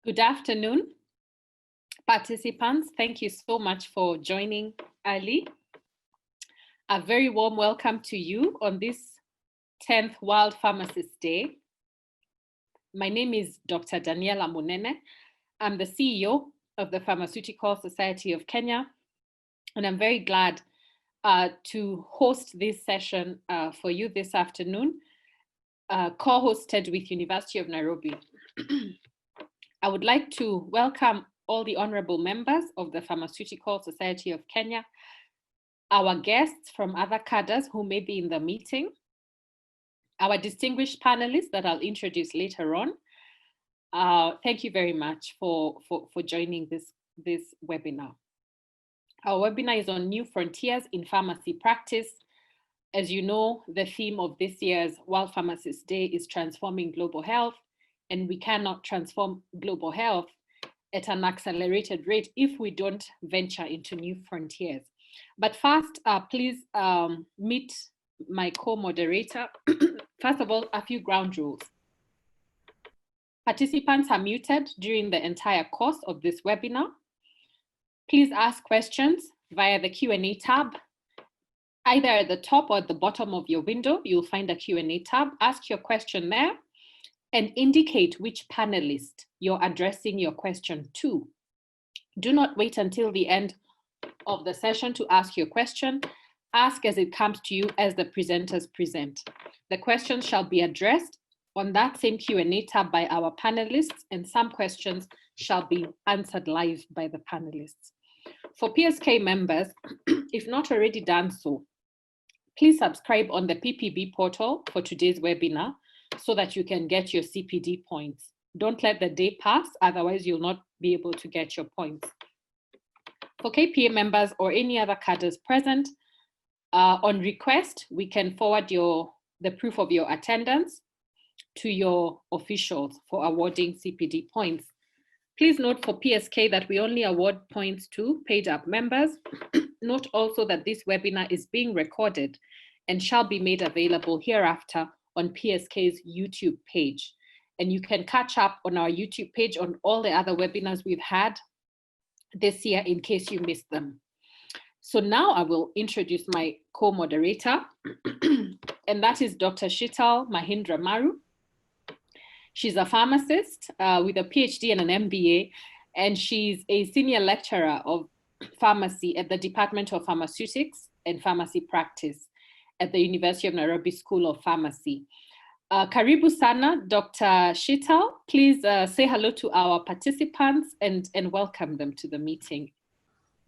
Good afternoon, participants. Thank you so much for joining early. A very warm welcome to you on this 10th World Pharmacist Day. My name is Dr. Daniella Munene. I'm the CEO of the Pharmaceutical Society of Kenya, and I'm very glad to host this session for you this afternoon, co-hosted with University of Nairobi. I would like to welcome all the honorable members of the Pharmaceutical Society of Kenya, our guests from other cadres who may be in the meeting, our distinguished panelists that I'll introduce later on. Thank you very much for joining this webinar. Our webinar is on new frontiers in pharmacy practice. As you know, the theme of this year's World Pharmacist Day is transforming global health, and we cannot transform global health at an accelerated rate if we don't venture into new frontiers. But first, please meet my co-moderator. First of all, a few ground rules. Participants are muted during the entire course of this webinar. Please ask questions via the Q&A tab. Either at the top or at the bottom of your window, you'll find a Q&A tab. Ask your question there and indicate which panelist you're addressing your question to. Do not wait until the end of the session to ask your question. Ask as it comes to you as the presenters present. The questions shall be addressed on that same Q&A tab by our panelists, and some questions shall be answered live by the panelists. For PSK members, if not already done so, please subscribe on the PPB portal for today's webinar so that you can get your CPD points. Don't let the day pass, otherwise you'll not be able to get your points. For KPA members or any other cadres present, on request, we can forward the proof of your attendance to your officials for awarding CPD points. Please note for PSK that we only award points to paid up members. Note also that this webinar is being recorded and shall be made available hereafter on PSK's YouTube page. And you can catch up on our YouTube page on all the other webinars we've had this year in case you missed them. So now I will introduce my co-moderator, and that is Dr. Shital Mahindra Maru. She's a pharmacist with a PhD and an MBA, and she's a senior lecturer of pharmacy at the Department of Pharmaceutics and Pharmacy Practice at the University of Nairobi School of Pharmacy. Karibu sana, Dr. Shital. Please say hello to our participants and welcome them to the meeting.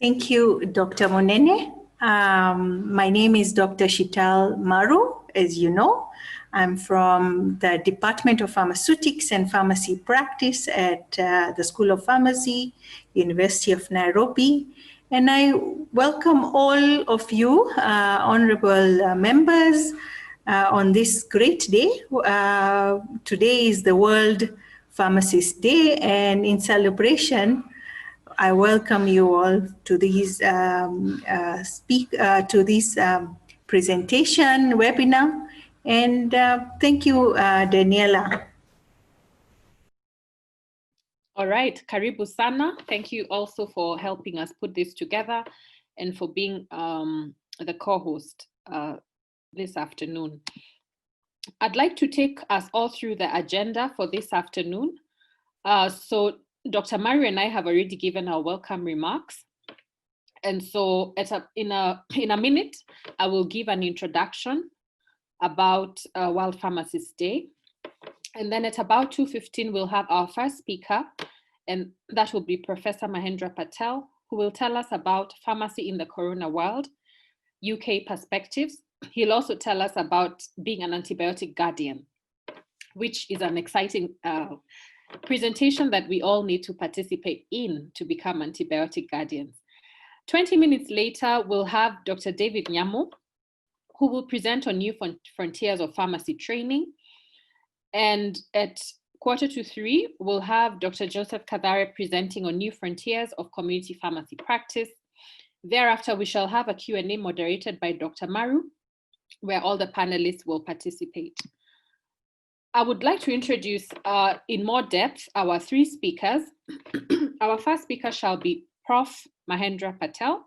Thank you, Dr. Munene. My name is Dr. Shital Maru, as you know. I'm from the Department of Pharmaceutics and Pharmacy Practice at the School of Pharmacy, University of Nairobi. And I welcome all of you, honorable members, on this great day. Today is the World Pharmacist Day, and in celebration, I welcome you all to this presentation webinar, and thank you, Daniela. All right, Karibu sana. Thank you also for helping us put this together and for being the co-host this afternoon. I'd like to take us all through the agenda for this afternoon. So Dr. Maru and I have already given our welcome remarks. And so in a minute, I will give an introduction about World Pharmacist Day. And then at about 2:15, we'll have our first speaker, and that will be Professor Mahendra Patel, who will tell us about pharmacy in the corona world, UK perspectives. He'll also tell us about being an antibiotic guardian, which is an exciting presentation that we all need to participate in to become antibiotic guardians. 20 minutes later, we'll have Dr. David Nyamu, who will present on new frontiers of pharmacy training. And at 2:45, we'll have Dr. Joseph Kathare presenting on new frontiers of community pharmacy practice. Thereafter, we shall have a Q&A moderated by Dr. Maru, where all the panelists will participate. I would like to introduce in more depth our three speakers. Our first speaker shall be Prof. Mahendra Patel.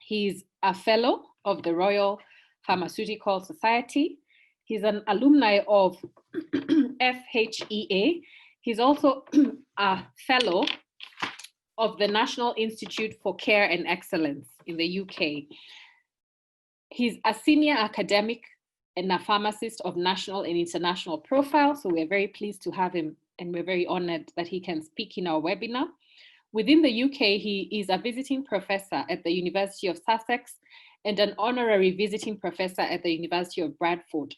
He's a fellow of the Royal Pharmaceutical Society. He's an alumni of FHEA. He's also a fellow of the National Institute for Care and Excellence in the UK. He's a senior academic and a pharmacist of national and international profile. So we're very pleased to have him, and we're very honored that he can speak in our webinar. Within the UK, he is a visiting professor at the University of Sussex and an honorary visiting professor at the University of Bradford.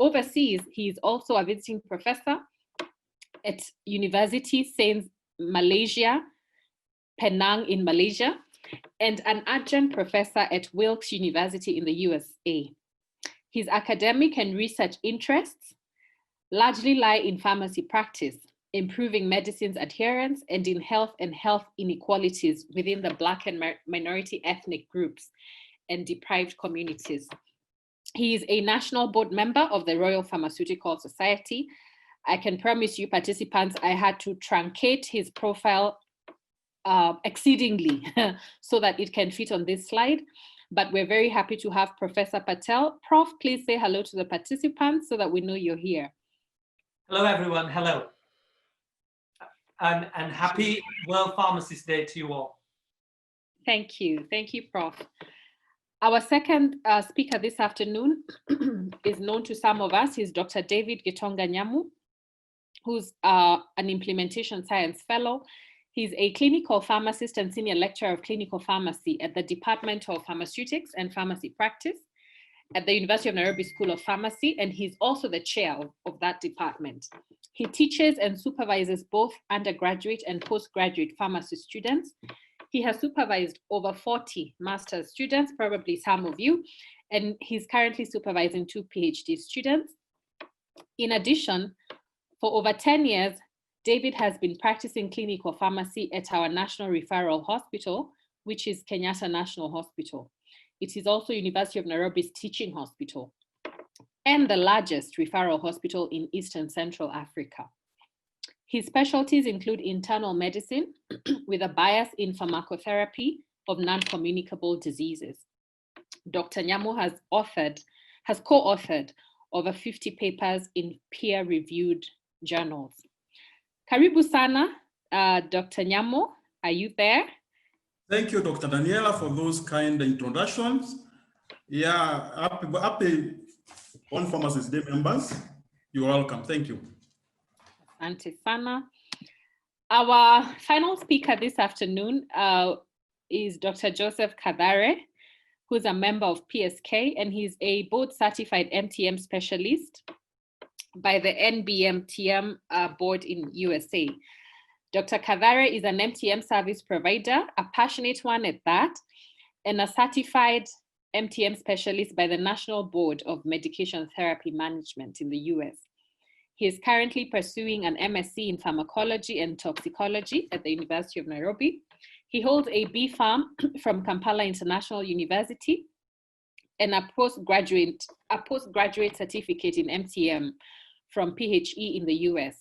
Overseas, he is also a visiting professor at University Sains Malaysia, Penang in Malaysia, and an adjunct professor at Wilkes University in the USA. His academic and research interests largely lie in pharmacy practice, improving medicine's adherence, and in health and health inequalities within the Black and minority ethnic groups and deprived communities. He is a national board member of the Royal Pharmaceutical Society. I can promise you participants, I had to truncate his profile exceedingly so that it can fit on this slide. But we're very happy to have Professor Patel. Prof, please say hello to the participants so that we know you're here. Hello, everyone. Hello. And happy World Pharmacist Day to you all. Thank you. Thank you, Prof. Our second speaker this afternoon is known to some of us. He's Dr. David Gitonga Nyamu, who's an implementation science fellow. He's a clinical pharmacist and senior lecturer of clinical pharmacy at the Department of Pharmaceutics and Pharmacy Practice at the University of Nairobi School of Pharmacy, and he's also the chair of that department. He teaches and supervises both undergraduate and postgraduate pharmacy students. He has supervised over 40 master's students, probably some of you, and he's currently supervising 2 PhD students. In addition, for over 10 years, David has been practicing clinical pharmacy at our National Referral Hospital, which is Kenyatta National Hospital. It is also University of Nairobi's teaching hospital and the largest referral hospital in Eastern Central Africa. His specialties include internal medicine with a bias in pharmacotherapy of non-communicable diseases. Dr. Nyamu has co-authored over 50 papers in peer-reviewed journals. Karibu sana, Dr. Nyamu, are you there? Thank you, Dr. Daniela, for those kind introductions. Yeah, happy on Pharmacist Day members. You're welcome. Thank you. Asante sana. Our final speaker this afternoon is Dr. Joseph Kathare, who's a member of PSK, and he's a board certified MTM specialist by the NBMTM board in USA. Dr. Kathare is an MTM service provider, a passionate one at that, and a certified MTM specialist by the National Board of Medication Therapy Management in the US. He is currently pursuing an MSc in pharmacology and toxicology at the University of Nairobi. He holds a B.Pharm from Kampala International University and a postgraduate certificate in MTM from PHE in the US.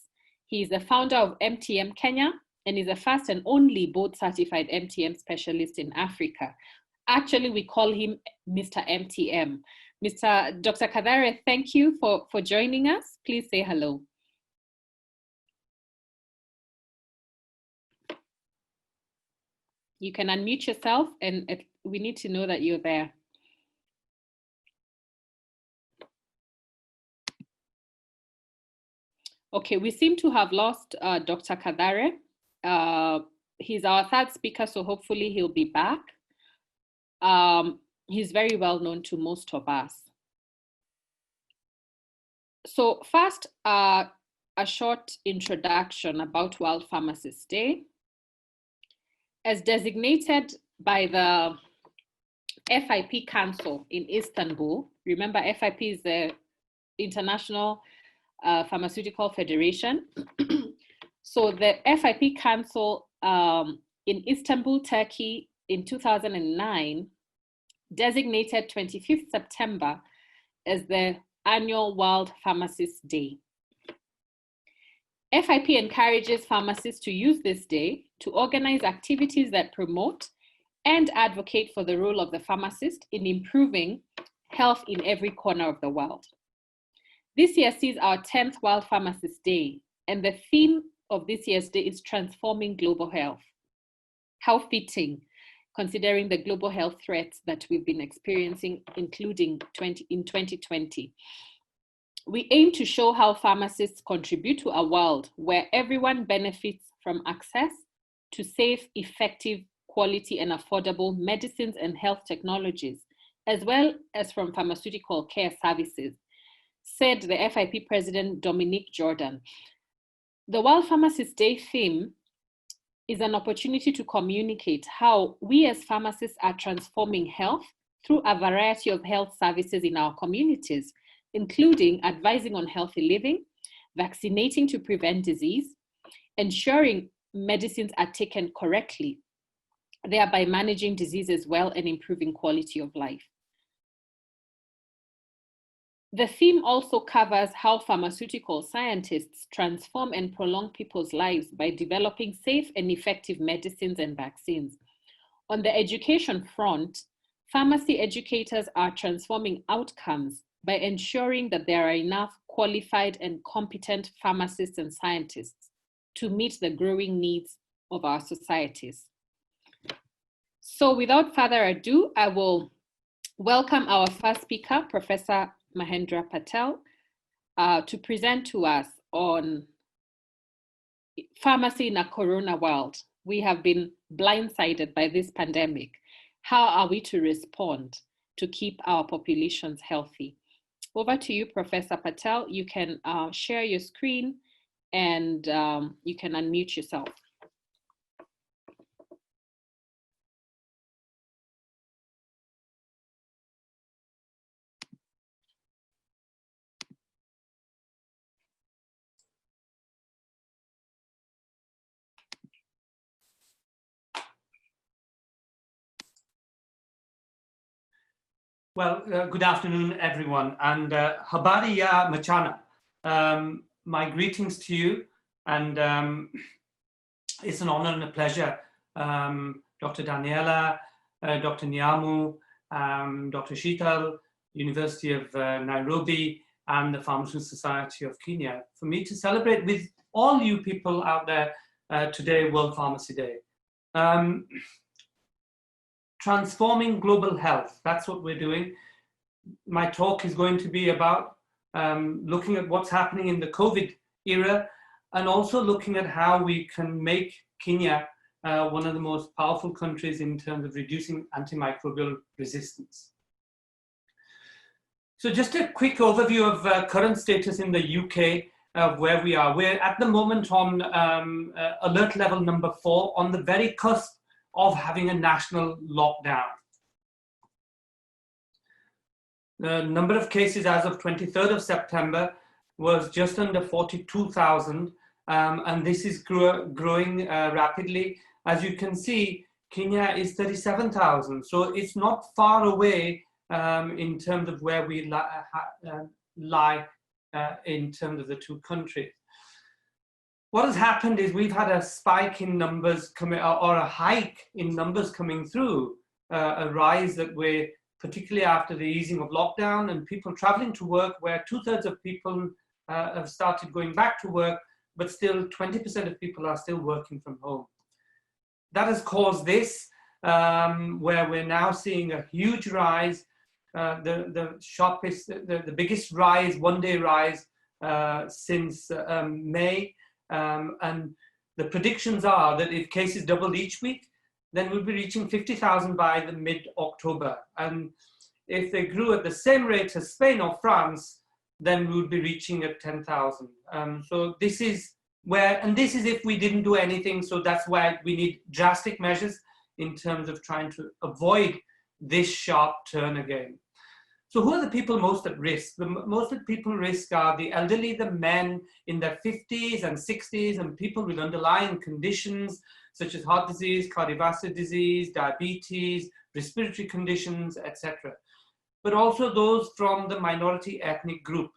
He is the founder of MTM Kenya and is the first and only board certified MTM specialist in Africa. Actually, we call him Mr. MTM. Dr. Kathare, thank you for joining us. Please say hello. You can unmute yourself, and we need to know that you're there. Okay, we seem to have lost Dr. Kathare. He's our third speaker, so hopefully he'll be back. He's very well known to most of us. So first, a short introduction about World Pharmacist Day. As designated by the FIP Council in Istanbul, remember FIP is the International Pharmaceutical Federation. So the FIP Council in Istanbul, Turkey in 2009 designated 25th September as the annual World Pharmacist Day. FIP encourages pharmacists to use this day to organize activities that promote and advocate for the role of the pharmacist in improving health in every corner of the world. This year sees our 10th World Pharmacist Day, and the theme of this year's day is transforming global health. How fitting, considering the global health threats that we've been experiencing, including in 2020. We aim to show how pharmacists contribute to a world where everyone benefits from access to safe, effective, quality, and affordable medicines and health technologies, as well as from pharmaceutical care services, said the FIP President Dominique Jordan. The World Pharmacist Day theme is an opportunity to communicate how we as pharmacists are transforming health through a variety of health services in our communities, including advising on healthy living, vaccinating to prevent disease, ensuring medicines are taken correctly, thereby managing diseases well and improving quality of life. The theme also covers how pharmaceutical scientists transform and prolong people's lives by developing safe and effective medicines and vaccines. On the education front, pharmacy educators are transforming outcomes by ensuring that there are enough qualified and competent pharmacists and scientists to meet the growing needs of our societies. So without further ado, I will welcome our first speaker, Professor Mahendra Patel, to present to us on pharmacy in a corona world. We have been blindsided by this pandemic. How are we to respond to keep our populations healthy? Over to you, Professor Patel. You can share your screen and you can unmute yourself. Well, good afternoon, everyone, and habari ya mchana. My greetings to you, and it's an honor and a pleasure. Dr. Daniella, Dr. Nyamu, Dr. Shital, University of Nairobi, and the Pharmaceutical Society of Kenya, for me to celebrate with all you people out there today, World Pharmacy Day. Transforming global health, that's what we're doing. My talk is going to be about looking at what's happening in the COVID era, and also looking at how we can make Kenya one of the most powerful countries in terms of reducing antimicrobial resistance. So just a quick overview of current status in the UK of where we are. We're at the moment on alert level number 4, on the very cusp of having a national lockdown. The number of cases as of 23rd of September was just under 42,000, and this is growing rapidly. As you can see, Kenya is 37,000, so it's not far away in terms of where we lie in terms of the two countries. What has happened is we've had a spike in numbers coming, or a hike in numbers coming through, a rise that we're, particularly after the easing of lockdown and people traveling to work, where 2/3 of people have started going back to work, but still 20% of people are still working from home. That has caused this, where we're now seeing a huge rise. The sharpest, the biggest rise, one-day rise since May. And the predictions are that if cases double each week, then we'll be reaching 50,000 by the mid-October. And if they grew at the same rate as Spain or France, then we'll be reaching at 10,000. So this is where, and this is if we didn't do anything, so that's why we need drastic measures in terms of trying to avoid this sharp turn again. So who are the people most at risk? The most at people at risk are the elderly, the men in their 50s and 60s, and people with underlying conditions such as heart disease, cardiovascular disease, diabetes, respiratory conditions, etc. But also those from the minority ethnic group.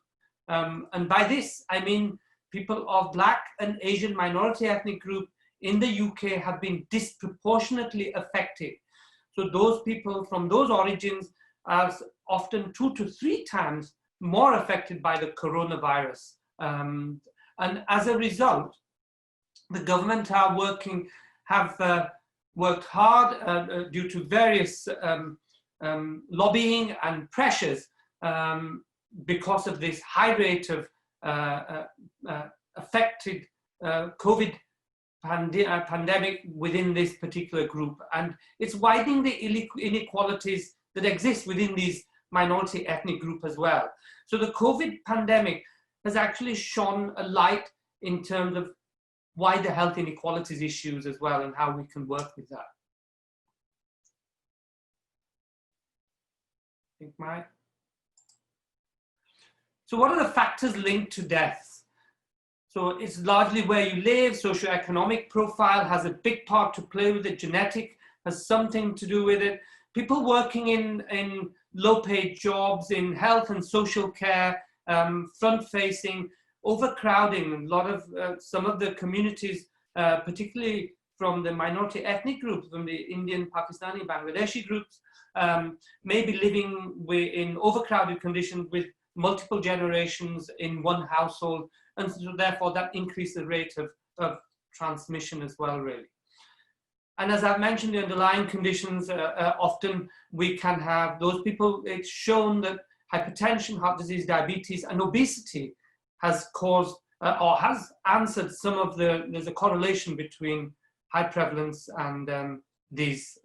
And by this, I mean people of Black and Asian minority ethnic group in the UK have been disproportionately affected. So those people from those origins are often 2 to 3 times more affected by the coronavirus. And as a result, the government have worked hard due to various lobbying and pressures because of this high rate of affected COVID pandemic within this particular group. And it's widening the inequalities that exist within these minority ethnic group as well. So the COVID pandemic has actually shone a light in terms of wider health inequalities issues as well, and how we can work with that. So what are the factors linked to deaths? So it's largely where you live. Socioeconomic profile has a big part to play with it. Genetic has something to do with it. People working in low-paid jobs, in health and social care, front-facing, overcrowding. A lot of some of the communities, particularly from the minority ethnic groups, from the Indian, Pakistani, Bangladeshi groups, may be living in overcrowded conditions with multiple generations in one household, and so therefore that increases the rate of transmission as well, really. And as I've mentioned, the underlying conditions, often we can have those people. It's shown that hypertension, heart disease, diabetes, and obesity has caused or has answered some of there's a correlation between high prevalence and these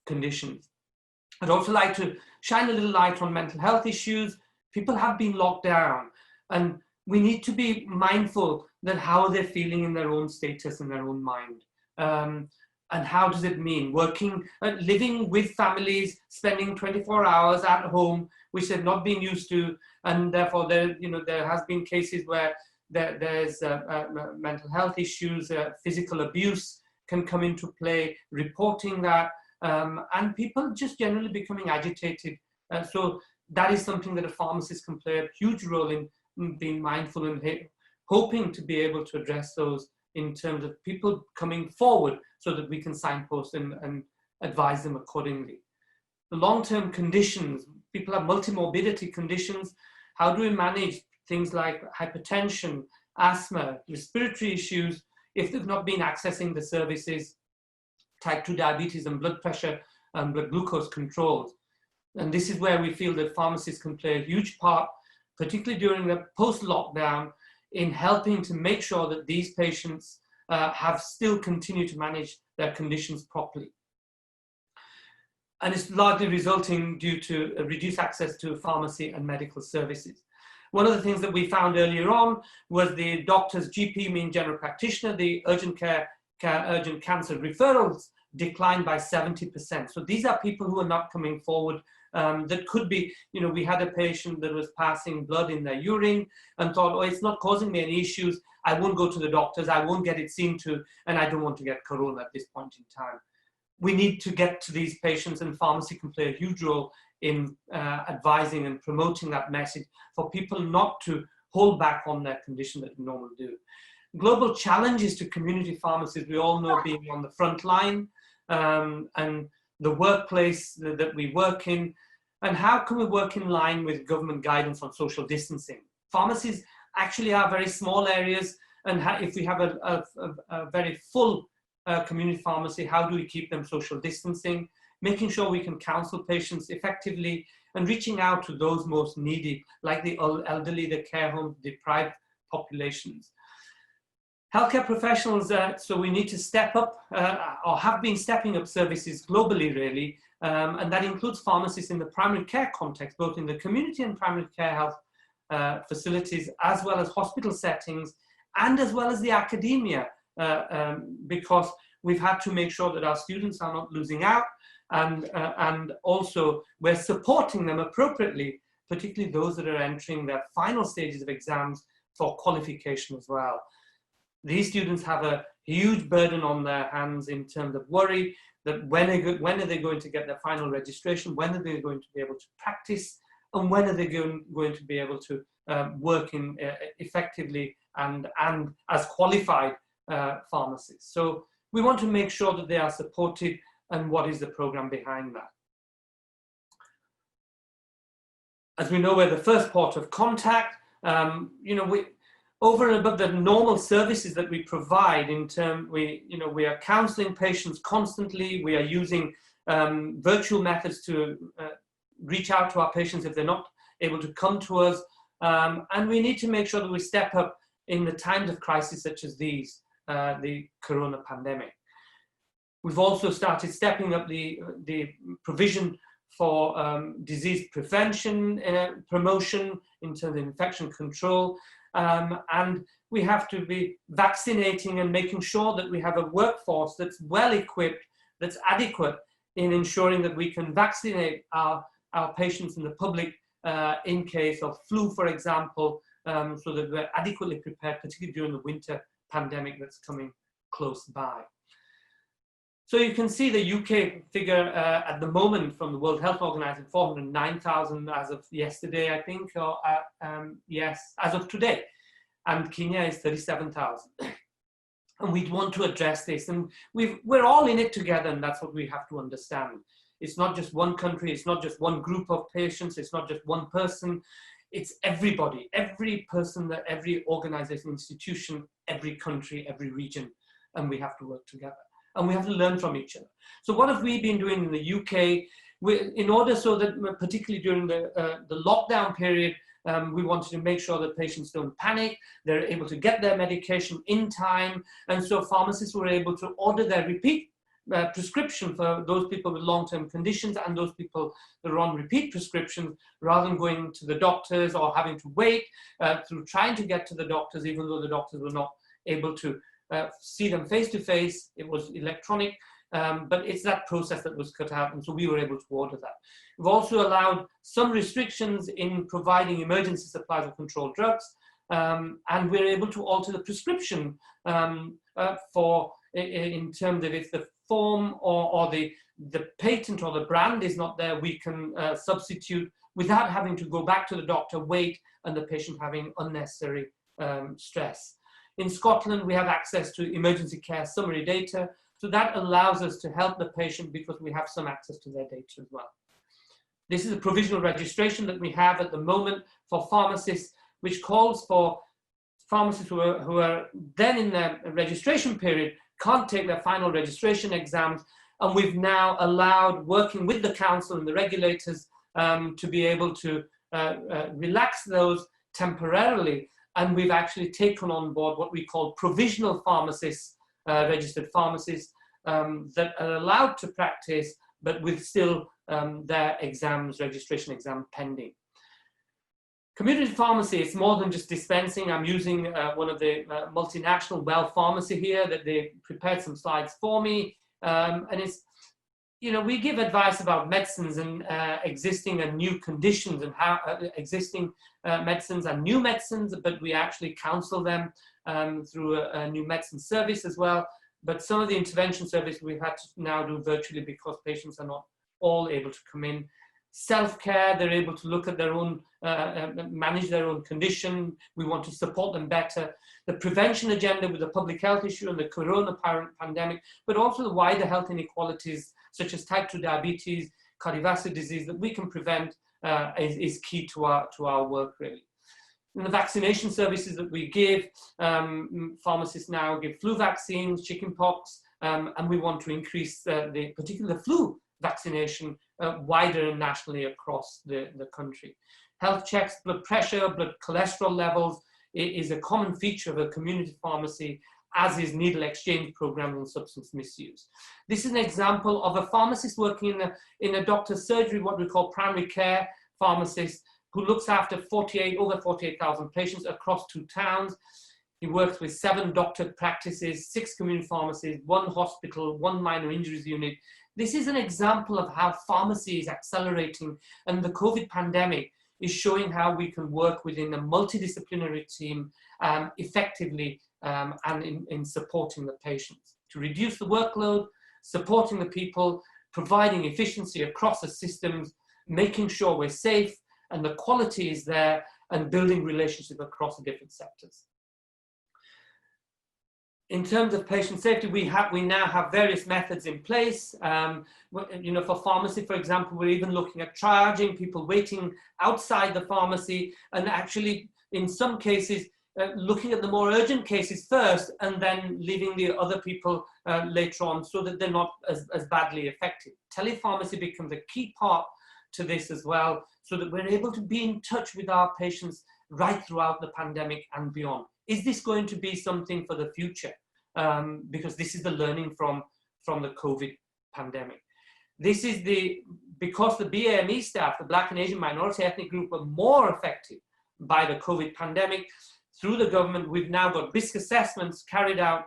conditions. I'd also like to shine a little light on mental health issues. People have been locked down, and we need to be mindful that how they're feeling in their own status and their own mind. And how does it mean living with families, spending 24 hours at home, which they've not been used to, and therefore there has been cases where there's mental health issues, physical abuse can come into play, reporting that, and people just generally becoming agitated. So that is something that a pharmacist can play a huge role in being mindful and hoping to be able to address those in terms of people coming forward so that we can signpost and advise them accordingly. The long-term conditions, people have multimorbidity conditions. How do we manage things like hypertension, asthma, respiratory issues, if they've not been accessing the services, type 2 diabetes and blood pressure and blood glucose controls? And this is where we feel that pharmacists can play a huge part, particularly during the post-lockdown, in helping to make sure that these patients have still continued to manage their conditions properly. And it's largely resulting due to reduced access to pharmacy and medical services. One of the things that we found earlier on was the doctor's GP, mean general practitioner, the urgent cancer referrals declined by 70%. So these are people who are not coming forward. That could be, we had a patient that was passing blood in their urine and thought, oh, it's not causing me any issues. I won't go to the doctors. I won't get it seen to, and I don't want to get corona at this point in time. We need to get to these patients, and pharmacy can play a huge role in advising and promoting that message for people not to hold back on their condition that they normally do. Global challenges to community pharmacies, we all know, being on the front line and the workplace that we work in, and how can we work in line with government guidance on social distancing. Pharmacies actually are very small areas, and if we have a very full community pharmacy, how do we keep them social distancing, making sure we can counsel patients effectively, and reaching out to those most needy, like the elderly, the care home deprived populations. Healthcare professionals, so we need to step up or have been stepping up services globally, really, and that includes pharmacists in the primary care context, both in the community and primary care health facilities, as well as hospital settings, and as well as the academia, because we've had to make sure that our students are not losing out, and also we're supporting them appropriately, particularly those that are entering their final stages of exams for qualification as well. These students have a huge burden on their hands in terms of worry that when are they going to get their final registration, when are they going to be able to practice, and when are they going to be able to work effectively and as qualified pharmacists. So we want to make sure that they are supported, and what is the program behind that. As we know, we're the first port of contact. Over and above the normal services that we provide we are counseling patients constantly. We are using virtual methods to reach out to our patients if they're not able to come to us. And we need to make sure that we step up in the times of crisis such as these, the corona pandemic. We've also started stepping up the provision for disease prevention, promotion in terms of infection control. And we have to be vaccinating and making sure that we have a workforce that's well equipped, that's adequate in ensuring that we can vaccinate our patients and the public in case of flu, for example, so that we're adequately prepared, particularly during the winter pandemic that's coming close by. So you can see the UK figure at the moment from the World Health Organization, 409,000 as of yesterday, I think, or yes, as of today. And Kenya is 37,000. And we'd want to address this. And we're all in it together, and that's what we have to understand. It's not just one country, it's not just one group of patients, it's not just one person, it's everybody, every person, every organization, institution, every country, every region, and we have to work together. And we have to learn from each other. So what have we been doing in the UK? In order so that, particularly during the lockdown period, we wanted to make sure that patients don't panic, they're able to get their medication in time, and so pharmacists were able to order their repeat prescription for those people with long-term conditions and those people that are on repeat prescriptions, rather than going to the doctors or having to wait through trying to get to the doctors, even though the doctors were not able to see them face-to-face. It was electronic, but it's that process that was cut out, and so we were able to order that. We've also allowed some restrictions in providing emergency supplies of controlled drugs, and we're able to alter the prescription in terms of if the form or the patent or the brand is not there, we can substitute without having to go back to the doctor, wait, and the patient having unnecessary stress. In Scotland, we have access to emergency care summary data, so that allows us to help the patient because we have some access to their data as well. This is a provisional registration that we have at the moment for pharmacists, which calls for pharmacists who are then in their registration period, can't take their final registration exams, and we've now allowed, working with the council and the regulators, to be able to relax those temporarily. And we've actually taken on board what we call provisional pharmacists, registered pharmacists, that are allowed to practice, but with still their exams, registration exam pending. Community pharmacy is more than just dispensing. I'm using one of the multinational Well Pharmacy here, that they prepared some slides for me. And it's, we give advice about medicines and existing and new conditions, and how existing medicines and new medicines, but we actually counsel them through a new medicine service as well. But some of the intervention service we've had to now do virtually because patients are not all able to come in. Self-care, they're able to look at their own, manage their own condition. We want to support them better. The prevention agenda with the public health issue and the corona pandemic, but also the wider health inequalities such as type 2 diabetes, cardiovascular disease that we can prevent is key to our work, really. In the vaccination services that we give, pharmacists now give flu vaccines, chickenpox, and we want to increase the particular flu vaccination wider and nationally across the country. Health checks, blood pressure, blood cholesterol levels is a common feature of a community pharmacy, as is needle exchange programs and substance misuse. This is an example of a pharmacist working in a doctor's surgery, what we call primary care pharmacist, who looks after over 48,000 patients across 2 towns. He works with 7 doctor practices, 6 community pharmacies, 1 hospital, 1 minor injuries unit. This is an example of how pharmacy is accelerating, and the COVID pandemic is showing how we can work within a multidisciplinary team effectively and in supporting the patients. To reduce the workload, supporting the people, providing efficiency across the systems, making sure we're safe and the quality is there, and building relationships across the different sectors. In terms of patient safety, we now have various methods in place. For pharmacy, for example, we're even looking at triaging people waiting outside the pharmacy, and actually, in some cases, looking at the more urgent cases first, and then leaving the other people later on, so that they're not as badly affected. Telepharmacy becomes a key part to this as well, so that we're able to be in touch with our patients right throughout the pandemic and beyond. Is this going to be something for the future? Because this is the learning from the COVID pandemic. This is because the BAME staff, the Black and Asian minority ethnic group, were more affected by the COVID pandemic. Through the government, we've now got risk assessments carried out,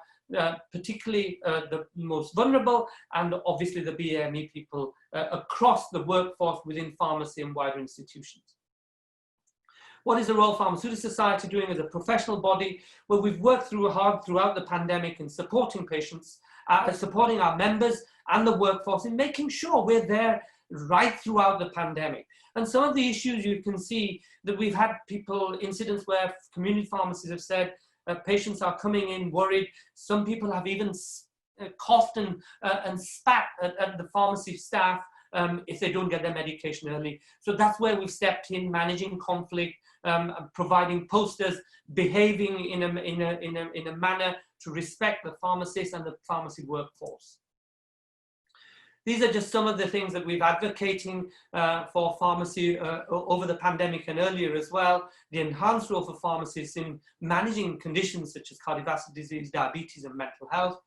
particularly the most vulnerable, and obviously the BAME people across the workforce within pharmacy and wider institutions. What is the Royal Pharmaceutical Society doing as a professional body? Well, we've worked hard throughout the pandemic in supporting patients, supporting our members and the workforce in making sure we're there right throughout the pandemic. And some of the issues you can see that we've had incidents where community pharmacies have said patients are coming in worried. Some people have even coughed and spat at the pharmacy staff if they don't get their medication early. So that's where we've stepped in, managing conflict, providing posters, behaving in a manner to respect the pharmacists and the pharmacy workforce. These are just some of the things that we've advocating for pharmacy over the pandemic and earlier as well. The enhanced role for pharmacists in managing conditions such as cardiovascular disease, diabetes, and mental health.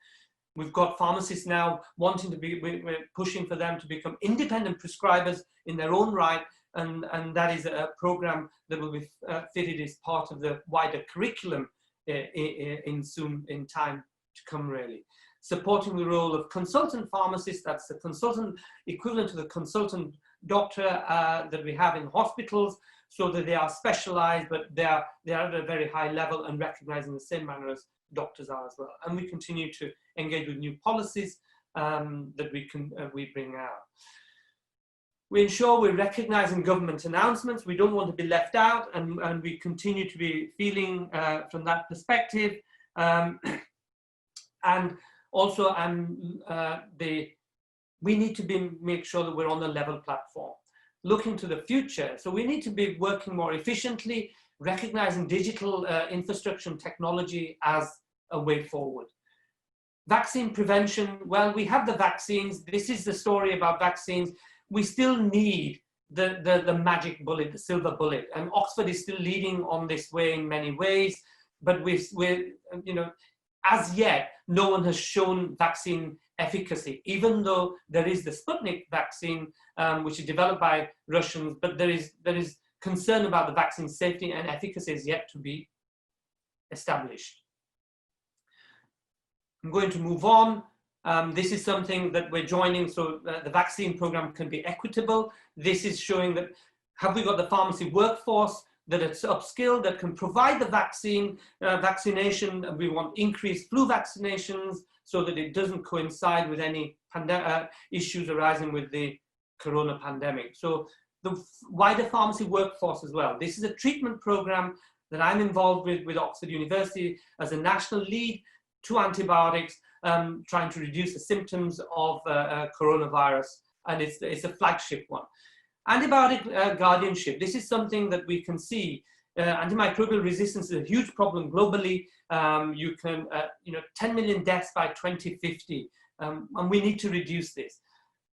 We've got pharmacists now wanting to be, we're pushing for them to become independent prescribers in their own right, and that is a program that will be fitted as part of the wider curriculum in time to come, really. Supporting the role of consultant pharmacists, that's the consultant equivalent to the consultant doctor that we have in hospitals, so that they are specialized, but they are at a very high level and recognized in the same manner as doctors are as well. And we continue to engage with new policies that we bring out. We ensure we're recognizing government announcements. We don't want to be left out, and we continue to be feeling from that perspective. And also, we need to make sure that we're on the level platform, looking to the future. So we need to be working more efficiently, recognizing digital infrastructure and technology as a way forward. Vaccine prevention, well, we have the vaccines. This is the story about vaccines. We still need the magic bullet, the silver bullet. And Oxford is still leading on this way in many ways, but we're as yet, no one has shown vaccine efficacy, even though there is the Sputnik vaccine, which is developed by Russians, but there is concern about the vaccine safety and efficacy is yet to be established. I'm going to move on. This is something that we're joining, so the vaccine program can be equitable. This is showing that, have we got the pharmacy workforce that it's upskilled, that can provide the vaccination. We want increased flu vaccinations so that it doesn't coincide with any issues arising with the corona pandemic. So the wider pharmacy workforce as well. This is a treatment program that I'm involved with Oxford University as a national lead to antibiotics, trying to reduce the symptoms of coronavirus, and it's a flagship one. Antibiotic guardianship, this is something that we can see. Antimicrobial resistance is a huge problem globally. 10 million deaths by 2050, and we need to reduce this.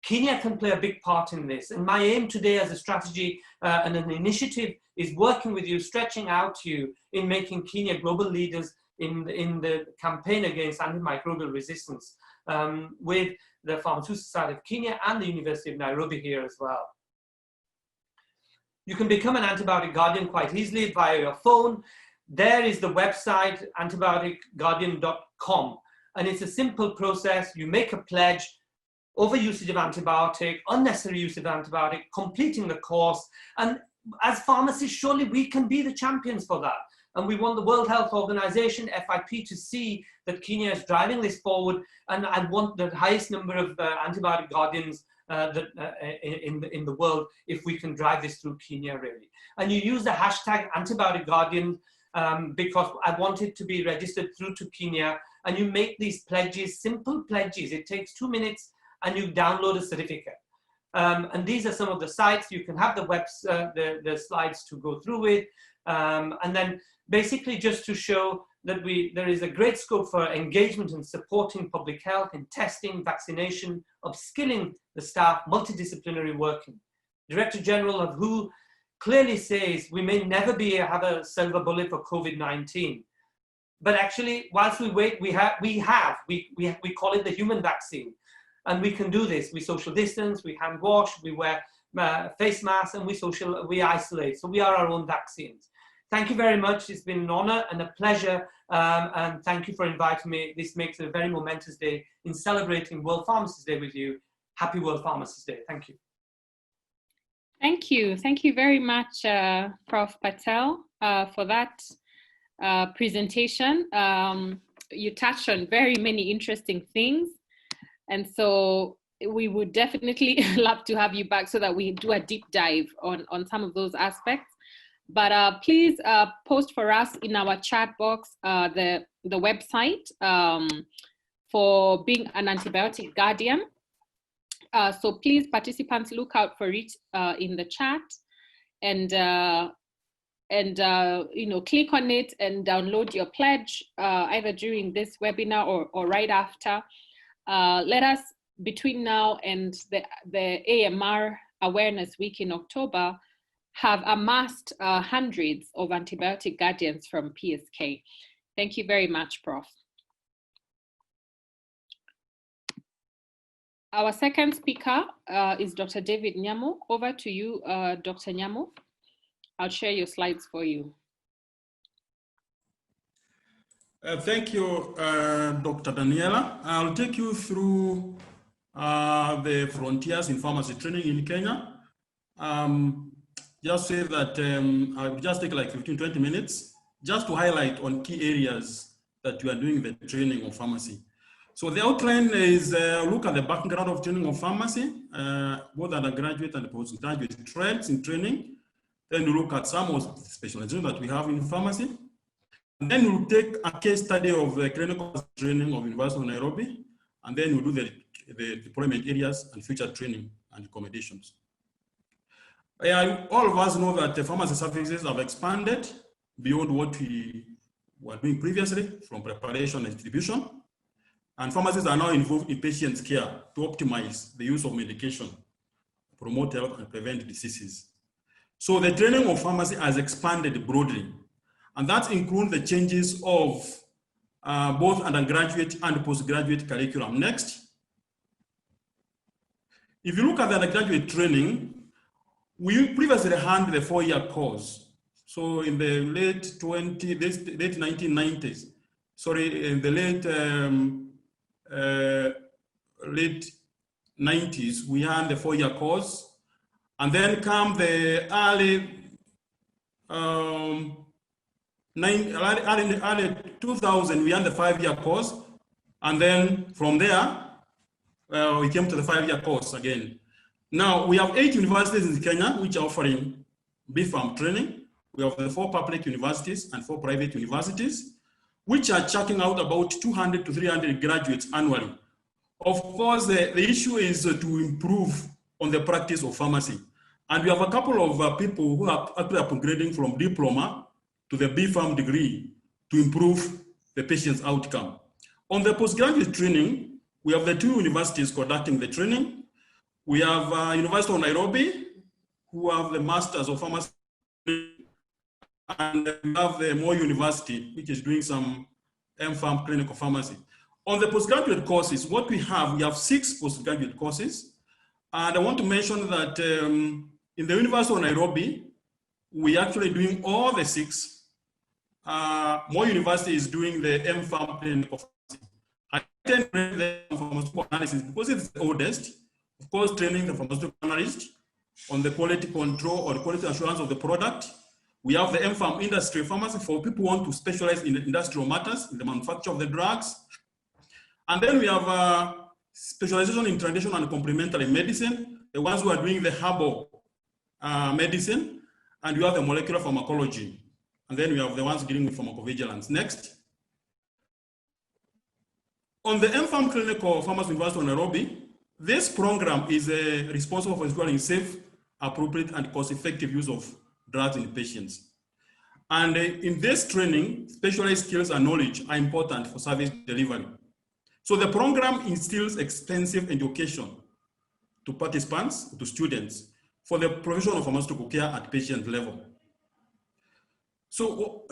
Kenya can play a big part in this, and my aim today as a strategy and an initiative is working with you, stretching out to you in making Kenya global leaders in the campaign against antimicrobial resistance with the Pharmaceutical Society of Kenya and the University of Nairobi here as well. You can become an antibiotic guardian quite easily via your phone. There is the website, antibioticguardian.com. And it's a simple process. You make a pledge, overusage of antibiotic, unnecessary use of antibiotic, completing the course. And as pharmacists, surely we can be the champions for that. And we want the World Health Organization, FIP, to see that Kenya is driving this forward. And I want the highest number of antibiotic guardians in the world if we can drive this through Kenya, really. And you use the hashtag antibiotic guardian because I want it to be registered through to Kenya and you make these pledges, simple pledges. It takes 2 minutes and you download a certificate. And these are some of the sites. You can have the slides to go through with. And then basically just to show that there is a great scope for engagement and supporting public health in testing, vaccination, upskilling the staff, multidisciplinary working. Director General of WHO clearly says we may never have a silver bullet for COVID-19. But actually, whilst we wait, we call it the human vaccine. And we can do this. We social distance, we hand wash, we wear face masks, and we isolate. So we are our own vaccines. Thank you very much. It's been an honor and a pleasure. And thank you for inviting me. This makes it a very momentous day in celebrating World Pharmacist Day with you. Happy World Pharmacist Day. Thank you. Thank you. Thank you very much, Prof. Patel, for that presentation. You touched on very many interesting things. And so we would definitely love to have you back so that we do a deep dive on some of those aspects. But please post for us in our chat box the website for being an antibiotic guardian. So please, participants, look out for it in the chat, and you know, click on it and download your pledge either during this webinar or right after. Let us, between now and the AMR Awareness Week in October, have amassed hundreds of antibiotic guardians from PSK. Thank you very much, Prof. Our second speaker is Dr. David Nyamu. Over to you, Dr. Nyamu. I'll share your slides for you. Thank you, Dr. Daniella. I'll take you through the frontiers in pharmacy training in Kenya. Just say that I'll just take like 15-20 minutes just to highlight on key areas that you are doing the training of pharmacy. So the outline is look at the background of training of pharmacy, both undergraduate and postgraduate trends in training. Then we look at some of the specializations that we have in pharmacy. And then we'll take a case study of the clinical training of University of Nairobi. And then we'll do the deployment areas and future training and accommodations. All of us know that the pharmacy services have expanded beyond what we were doing previously from preparation and distribution. And pharmacists are now involved in patient care to optimize the use of medication, promote health, and prevent diseases. So the training of pharmacy has expanded broadly, and that includes the changes of both undergraduate and postgraduate curriculum. Next. If you look at the undergraduate training, we previously had the 4-year course. So in the late 1990s, sorry, in the late 90s, we had the 4-year course. And then come the early 2000, we had the 5-year course. And then from there, we came to the 5-year course again. Now, we have 8 universities in Kenya which are offering BPharm training. We have the 4 public universities and 4 private universities, which are churning out about 200 to 300 graduates annually. Of course, the issue is to improve on the practice of pharmacy. And we have a couple of people who are actually upgrading from diploma to the BPharm degree to improve the patient's outcome. On the postgraduate training, we have the 2 universities conducting the training. We have University of Nairobi, who have the Masters of Pharmacy, and we have the Maru University, which is doing some MPharm clinical pharmacy. On the postgraduate courses, what we have 6 postgraduate courses. And I want to mention that in the University of Nairobi, we're actually doing all the 6. Maru University is doing the MPharm clinical pharmacy. I attend the pharmaceutical analysis because it's the oldest. Of course, training the pharmaceutical analyst on the quality control or the quality assurance of the product. We have the MPharm industry pharmacy for people who want to specialize in the industrial matters, in the manufacture of the drugs. And then we have specialization in traditional and complementary medicine, the ones who are doing the herbal medicine, and we have the molecular pharmacology. And then we have the ones dealing with pharmacovigilance. Next. On the MPharm Clinical Pharmacy University of Nairobi, this program is responsible for ensuring safe, appropriate, and cost-effective use of drugs in patients. And in this training, specialized skills and knowledge are important for service delivery. So the program instills extensive education to participants, to students, for the provision of pharmaceutical care at patient level. So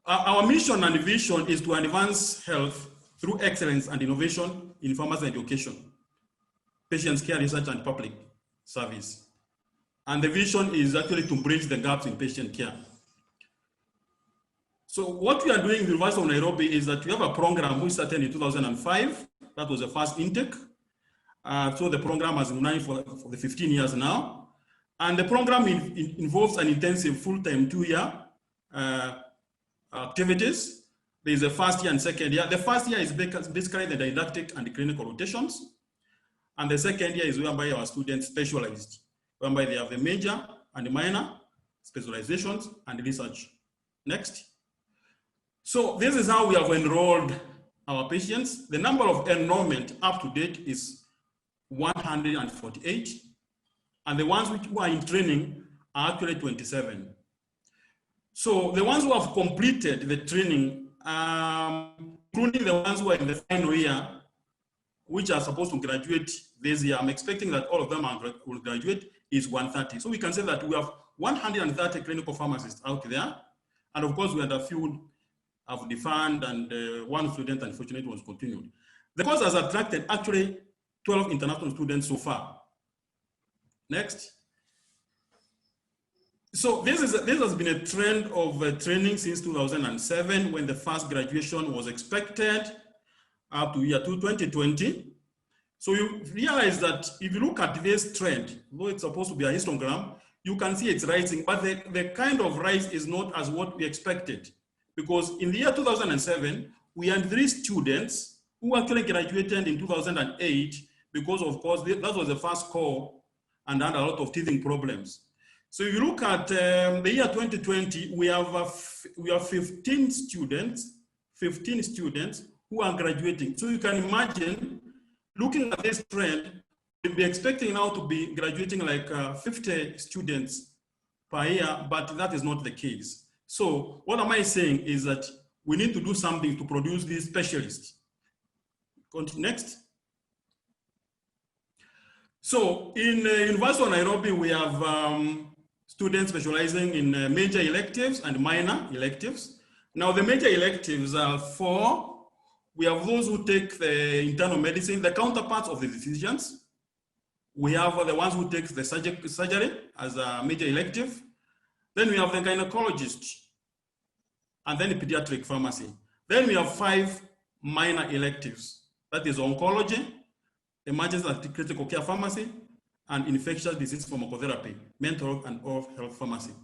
our mission and vision is to advance health through excellence and innovation in pharmacy education, patient care research, and public service. And the vision is actually to bridge the gaps in patient care. So what we are doing in the University of Nairobi is that we have a program which started in 2005. That was the first intake. So the program has been running for the 15 years now. And the program involves an intensive full-time 2-year activities. There is a first year and second year. The first year is basically the didactic and the clinical rotations. And the second year is whereby our students specialized, whereby they have the major and the minor, specializations, and research. Next. So this is how we have enrolled our patients. The number of enrollment up to date is 148. And the ones who are in training are actually 27. So the ones who have completed the training, including the ones who are in the final year, which are supposed to graduate this year, I'm expecting that all of them will graduate, is 130. So we can say that we have 130 clinical pharmacists out there. And of course, we had a few have deferred, and one student, unfortunately, was continued. The course has attracted actually 12 international students so far. Next. So this has been a trend of training since 2007, when the first graduation was expected, up to year 2020. So you realize that if you look at this trend, though it's supposed to be a histogram, you can see it's rising, but the kind of rise is not as what we expected. Because in the year 2007, we had 3 students who actually graduated in 2008, because of course, that was the first call and had a lot of teething problems. So if you look at the year 2020, we have 15 students who are graduating. So you can imagine, looking at this trend, we'll be expecting now to be graduating like 50 students per year, but that is not the case. So what am I saying is that we need to do something to produce these specialists. Continue next. So in University of Nairobi, we have students specializing in major electives and minor electives. Now the major electives are 4. We have those who take the internal medicine, the counterparts of the physicians. We have the ones who take the surgery as a major elective. Then we have the gynecologist, and then the pediatric pharmacy. Then we have 5 minor electives. That is oncology, emergency and critical care pharmacy, and infectious disease pharmacotherapy, mental health and oral health pharmacy.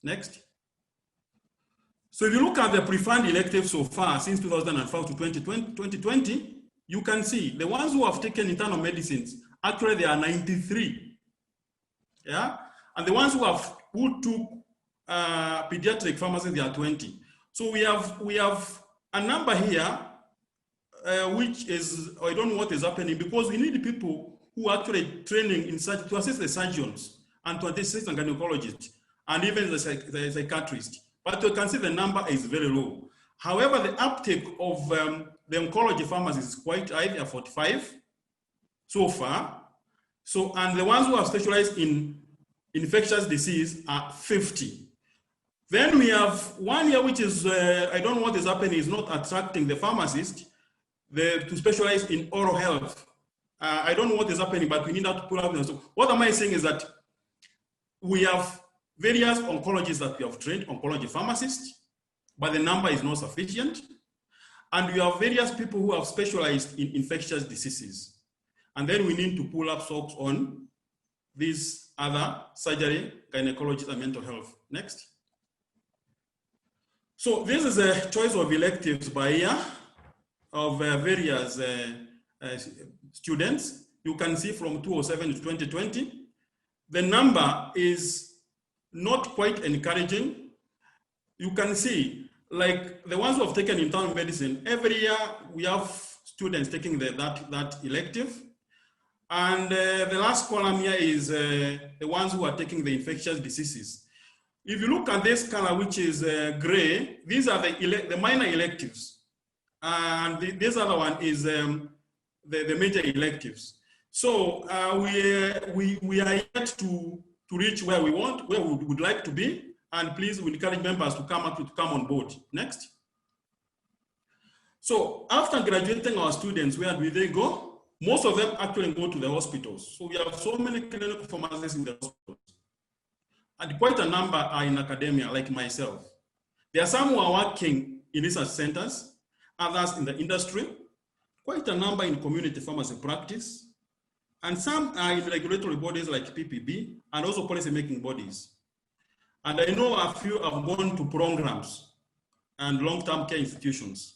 Next. So if you look at the preferred electives so far, since 2005 to 2020, you can see the ones who have taken internal medicines, actually there are 93. Yeah, and the ones who took pediatric pharmacy, there are 20. So we have a number here, which is, I don't know what is happening, because we need people who are actually training in such to assist the surgeons and to assist the gynecologists and even the psychiatrist. But you can see the number is very low. However, the uptake of the oncology pharmacies is quite high. They are 45 so far. So, and the ones who are specialized in infectious disease are 50. Then we have one here, which is, I don't know what is happening, is not attracting the pharmacist to specialize in oral health. I don't know what is happening, but we need that to pull out. So what am I saying is that we have various oncologists that we have trained, oncology pharmacists, but the number is not sufficient. And we have various people who have specialized in infectious diseases. And then we need to pull up socks on these other surgery, gynecology, and mental health. Next. So this is a choice of electives by year of various students. You can see from 2007 to 2020, the number is not quite encouraging. You can see like the ones who have taken internal medicine, every year we have students taking that elective. And the last column here is the ones who are taking the infectious diseases. If you look at this color, which is gray, these are the minor electives. And this other one is the major electives. So we are yet to reach where we would like to be. And please, we encourage members to come on board. Next. So after graduating our students, where do they go? Most of them actually go to the hospitals. So we have so many clinical pharmacists in the hospitals. And quite a number are in academia, like myself. There are some who are working in research centers, others in the industry, quite a number in community pharmacy practice, and some are in regulatory bodies like PPB, and also policy-making bodies. And I know a few have gone to programs and long-term care institutions.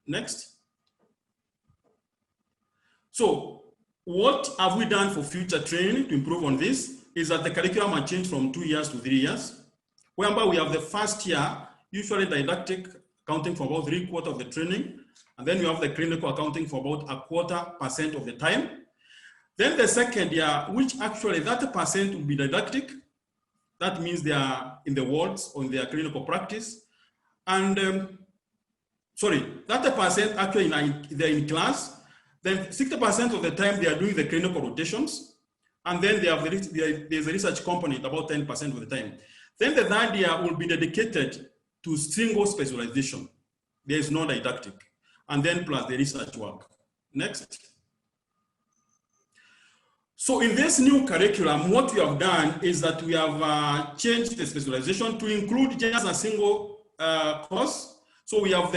Next. So what have we done for future training to improve on this? Is that the curriculum has changed from 2 years to 3 years, whereby we have the first year, usually didactic, accounting for about 3/4 of the training, and then you have the clinical accounting for about 0.25% of the time. Then the second year, which actually 30% will be didactic. That means they are in the wards or in their clinical practice. And 30% actually they're in class. Then 60% of the time they are doing the clinical rotations. And then there's a research component about 10% of the time. Then the third year will be dedicated to single specialization. There is no didactic. And then plus the research work. Next. So in this new curriculum, what we have done is that we have changed the specialization to include just a single course. So we have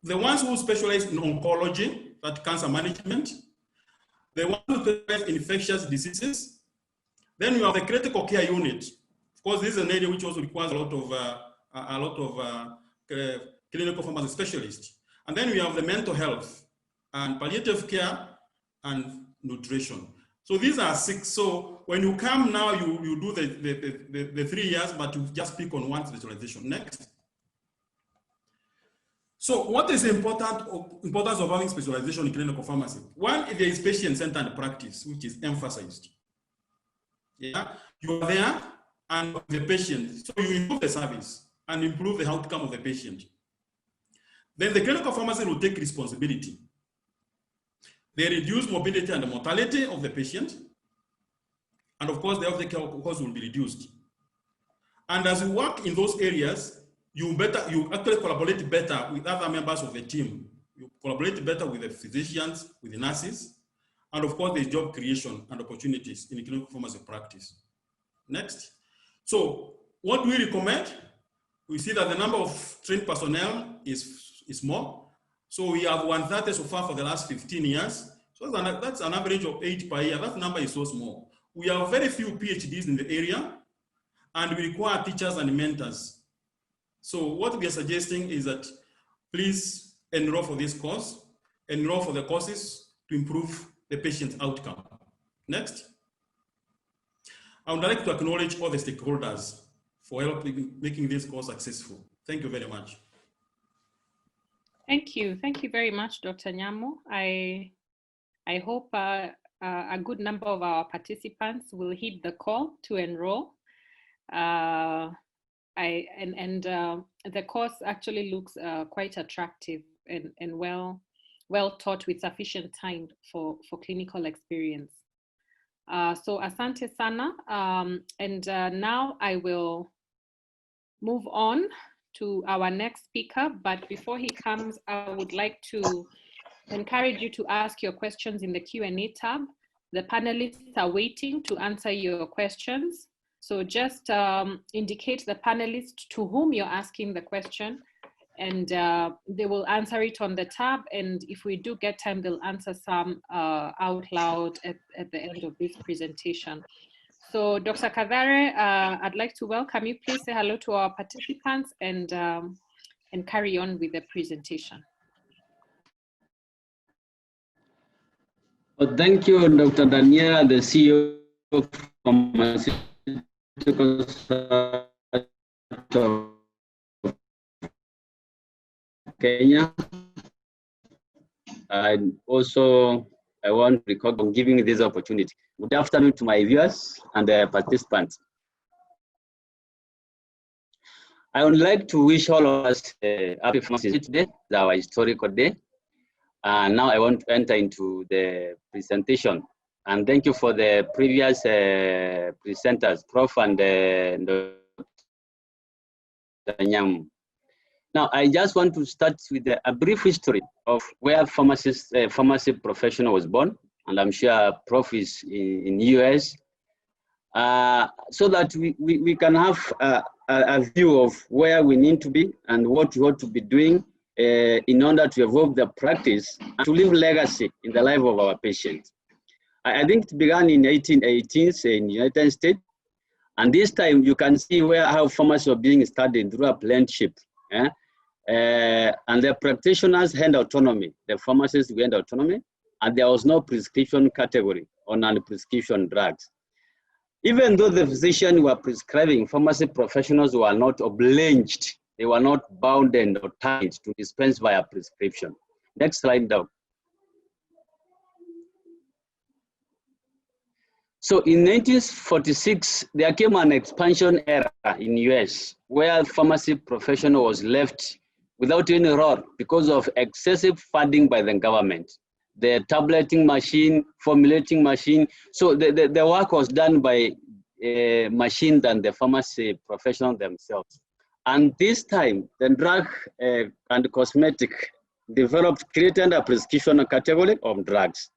the ones who specialize in oncology, that cancer management, the ones who specialize in infectious diseases. Then we have the critical care unit. Of course, this is an area which also requires a lot of clinical pharmacy specialists. And then we have the mental health and palliative care and nutrition. So these are 6. So when you come now, you do the 3 years, but you just pick on one specialization. Next. So what is the importance of having specialization in clinical pharmacy? One, there is patient-centered practice, which is emphasized. Yeah, you are there and the patient, so you improve the service and improve the outcome of the patient. Then the clinical pharmacy will take responsibility. They reduce mobility and mortality of the patient. And of course, the healthcare costs will be reduced. And as you work in those areas, you actually collaborate better with other members of the team. You collaborate better with the physicians, with the nurses, and of course, there's job creation and opportunities in clinical pharmacy practice. Next. So what do we recommend? We see that the number of trained personnel is more. So we have 130 so far for the last 15 years. So that's an average of 8 per year. That number is so small. We have very few PhDs in the area, and we require teachers and mentors. So what we are suggesting is that please enroll for this course, enroll for the courses to improve the patient outcome. Next. I would like to acknowledge all the stakeholders for helping making this course successful. Thank you very much. Thank you. Thank you very much, Dr. Nyamu. I hope a good number of our participants will heed the call to enroll. The course actually looks quite attractive and well taught with sufficient time for clinical experience. So asante sana. Now I will move on to our next speaker, but before he comes, I would like to encourage you to ask your questions in the Q&A tab. The panelists are waiting to answer your questions. So just indicate the panelist to whom you're asking the question, and they will answer it on the tab. And if we do get time, they'll answer some out loud at the end of this presentation. So Dr. Kathare, I'd like to welcome you. Please say hello to our participants and carry on with the presentation. Well, thank you, Dr. Daniella, the CEO of Pharmaceutical Kenya. And also, I want to record on giving me this opportunity. Good afternoon to my viewers and participants. I would like to wish all of us a happy Pharmacist Day, our historical day. And now I want to enter into the presentation. And thank you for the previous presenters, Prof and Nyamu. Now, I just want to start with a brief history of where pharmacy professional was born. And I'm sure Prof is in US. So that we can have a view of where we need to be and what we ought to be doing in order to evolve the practice and to leave legacy in the life of our patients. I think it began in 1818 in the United States. And this time you can see how pharmacy were being studied through apprenticeship. And the practitioners had autonomy, the pharmacists had autonomy, and there was no prescription category on non-prescription drugs. Even though the physicians were prescribing, pharmacy professionals were not obliged, they were not bounded or tied to dispense via prescription. Next slide down. So in 1946, there came an expansion era in US where pharmacy professional was left without any role because of excessive funding by the government. The tableting machine, formulating machine. So the work was done by machines and the pharmacy professionals themselves. And this time, the drug and cosmetic created a prescription category of drugs.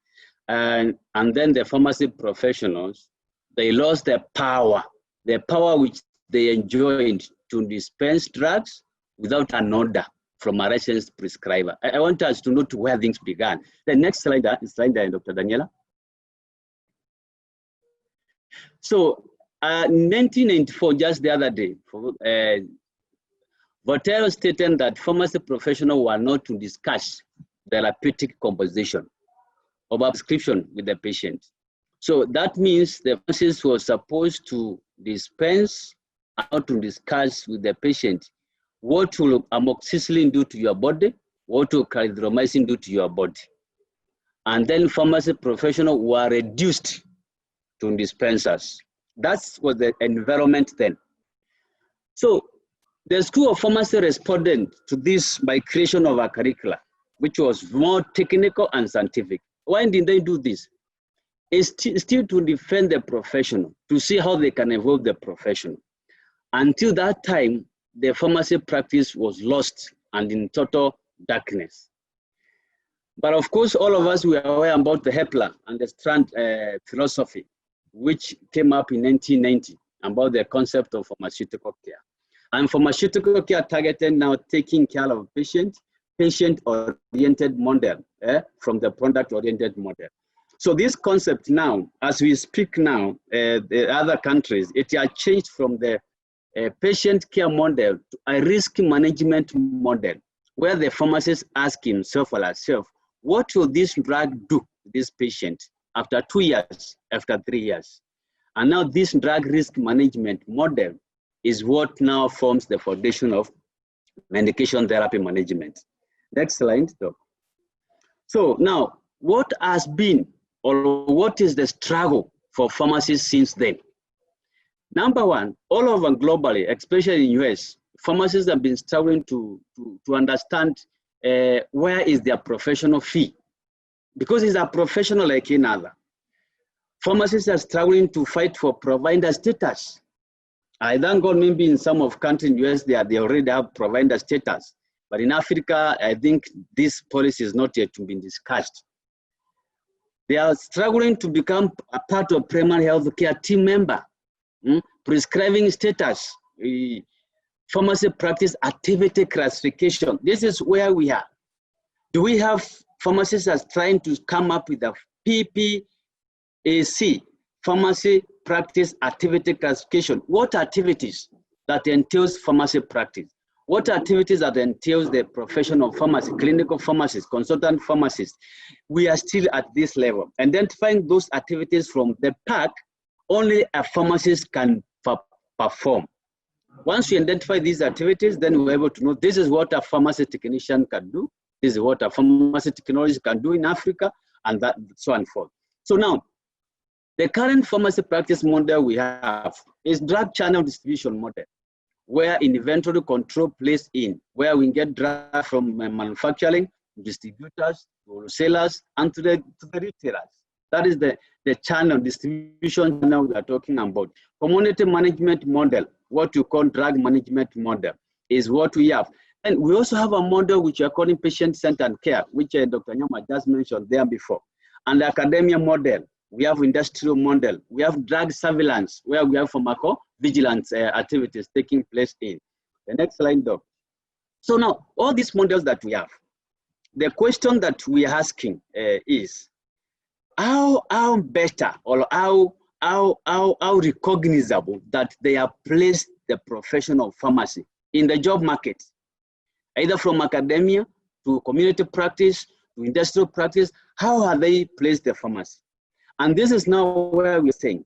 And then the pharmacy professionals, they lost their power which they enjoyed to dispense drugs without an order from a licensed prescriber. I want us to note where things began. The next slide is Dr. Daniela. So in 1994, just the other day, Patel stated that pharmacy professionals were not to discuss therapeutic composition of a prescription with the patient. So that means the pharmacist was supposed to dispense and not to discuss with the patient what will amoxicillin do to your body, what will clarithromycin do to your body. And then pharmacy professionals were reduced to dispensers. That was the environment then. So the School of Pharmacy responded to this by creation of a curricula, which was more technical and scientific. Why did they do this? It's still to defend the professional, to see how they can evolve the profession. Until that time, the pharmacy practice was lost and in total darkness. But of course, all of us were aware about the Hepler and the Strand philosophy, which came up in 1990 about the concept of pharmaceutical care. And pharmaceutical care targeted now taking care of patient-oriented model from the product-oriented model. So this concept now, as we speak now, the other countries, it has changed from the patient care model to a risk management model, where the pharmacist asks himself or herself, what will this drug do to this patient after 2 years, after 3 years? And now this drug risk management model is what now forms the foundation of medication therapy management. Next slide. So now, what has been, or what is the struggle for pharmacists since then? Number one, all over globally, especially in US, pharmacists have been struggling to understand where is their professional fee, because it's a professional like any other. Pharmacists are struggling to fight for provider status. I thank God maybe in some of countries in US, they already have provider status. But in Africa, I think this policy is not yet been discussed. They are struggling to become a part of primary health care team member. Prescribing status, pharmacy practice activity classification. This is where we are. Do we have pharmacists as trying to come up with a PPAC, pharmacy practice activity classification? What activities that entails pharmacy practice? What activities that entails the profession of pharmacy, clinical pharmacist, consultant pharmacist? We are still at this level. Identifying those activities from the pack, only a pharmacist can perform. Once we identify these activities, then we're able to know this is what a pharmacy technician can do, this is what a pharmacy technologist can do in Africa, and that so on and forth. So now, the current pharmacy practice model we have is drug channel distribution model, where inventory control plays in, where we get drug from manufacturing, distributors, wholesalers, and to the retailers. That is the channel distribution channel we are talking about. Community management model, what you call drug management model, is what we have. And we also have a model which we are calling patient-centered care, which Dr. Nyamu just mentioned there before. And the academia model, we have industrial model, we have drug surveillance, where we have pharmacovigilance activities taking place in. The next slide, Doc. So now, all these models that we have, the question that we are asking is, how better or how recognizable that they have placed the profession of pharmacy in the job market, either from academia to community practice to industrial practice, how have they placed the pharmacy? And this is now where we're saying,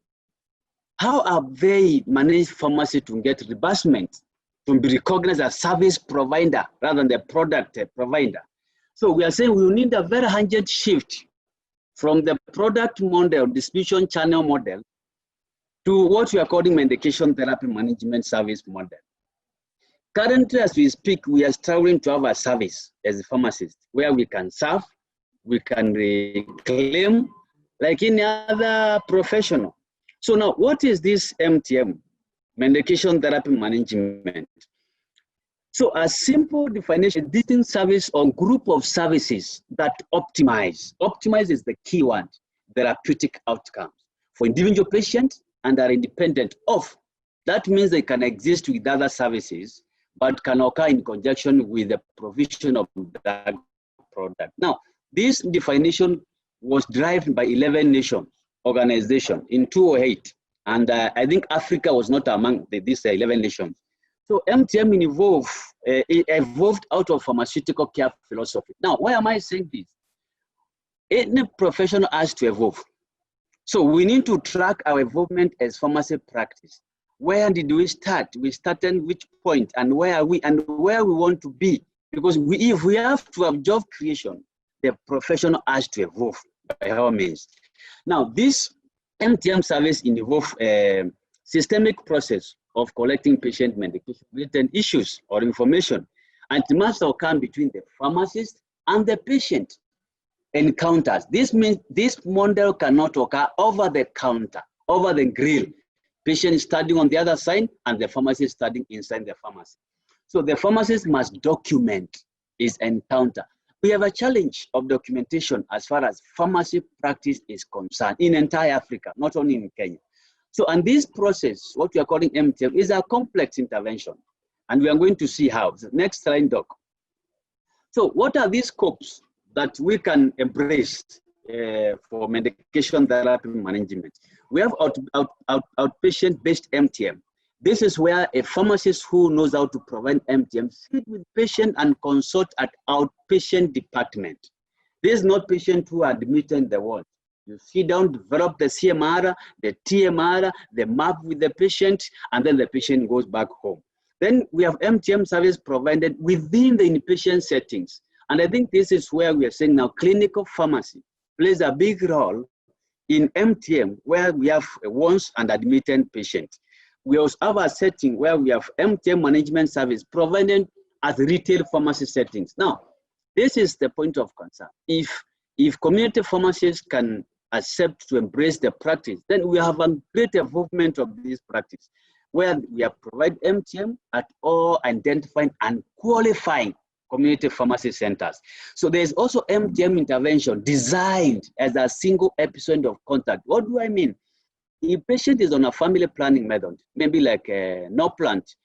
how have they managed pharmacy to get reimbursement, to be recognized as service provider rather than the product provider? So we are saying we need a very urgent shift from the product model, distribution channel model, to what we are calling medication therapy management service model. Currently, as we speak, we are struggling to have a service as a pharmacist where we can serve, we can reclaim, like any other professional. So now, what is this MTM, medication therapy management? So a simple definition, distinct service or group of services that optimize. Optimize is the key one, therapeutic outcomes for individual patients and are independent of. That means they can exist with other services, but can occur in conjunction with the provision of that product. Now, this definition was derived by 11 nations organization in 2008. And I think Africa was not among these 11 nations. So MTM evolved out of pharmaceutical care philosophy. Now, why am I saying this? Any professional has to evolve. So we need to track our involvement as pharmacy practice. Where did we start? We started which point, and where are we, and where we want to be? Because if we have to have job creation, the professional has to evolve by all means. Now, this MTM service involves a systemic process of collecting patient medication-related issues or information, and it must occur between the pharmacist and the patient encounters. This means this model cannot occur over the counter, over the grill. Patient standing on the other side and the pharmacist standing inside the pharmacy. So the pharmacist must document his encounter. We have a challenge of documentation as far as pharmacy practice is concerned in entire Africa, not only in Kenya. So, and this process, what we are calling MTM, is a complex intervention. And we are going to see how. So next slide, Doc. So what are these scopes that we can embrace for medication therapy management? We have outpatient-based MTM. This is where a pharmacist who knows how to provide MTM sit with patient and consult at outpatient department. This is not patient who are admitted in the ward. You sit down, develop the CMR, the TMR, the map with the patient, and then the patient goes back home. Then we have MTM service provided within the inpatient settings. And I think this is where we are saying now clinical pharmacy plays a big role in MTM, where we have a once and admitted patient. We also have a setting where we have MTM management service provided as retail pharmacy settings. Now, this is the point of concern. If community pharmacists can accept to embrace the practice, then we have a great involvement of this practice, where we have provided MTM at all identifying and qualifying community pharmacy centers. So there's also MTM intervention designed as a single episode of contact. What do I mean? If patient is on a family planning method, maybe like no plant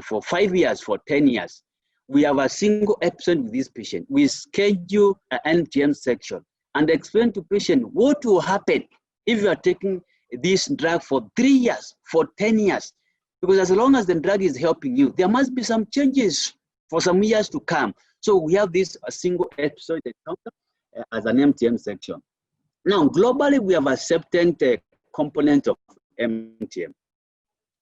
for 5 years, for 10 years, we have a single episode with this patient. We schedule an MTM section and explain to patient what will happen if you are taking this drug for 3 years, for 10 years. Because as long as the drug is helping you, there must be some changes for some years to come. So we have this a single episode encounter as an MTM section. Now, globally, we have accepted component of MTM.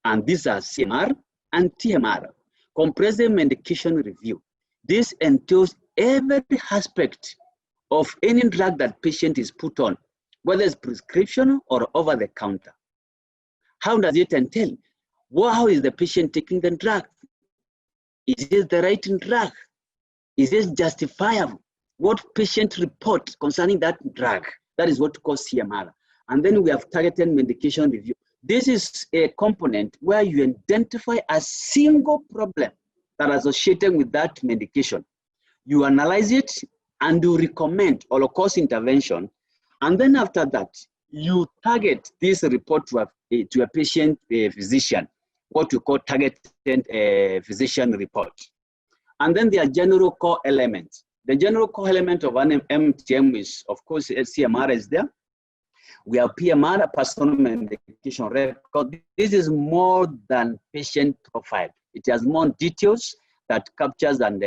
And these are CMR, and TMR, comprehensive medication review. This entails every aspect of any drug that patient is put on, whether it's prescription or over the counter. How does it entail? How is the patient taking the drug? Is it the right drug? Is it justifiable? What patient report concerning that drug? That is what calls CMR. And then we have targeted medication review. This is a component where you identify a single problem that is associated with that medication. You analyze it and you recommend holocaust intervention. And then after that, you target this report to a patient physician, what you call targeted physician report. And then there are general core elements. The general core element of an MTM is, of course, CMR is there. We have PMR, personal medication record. This is more than patient profile. It has more details that captures and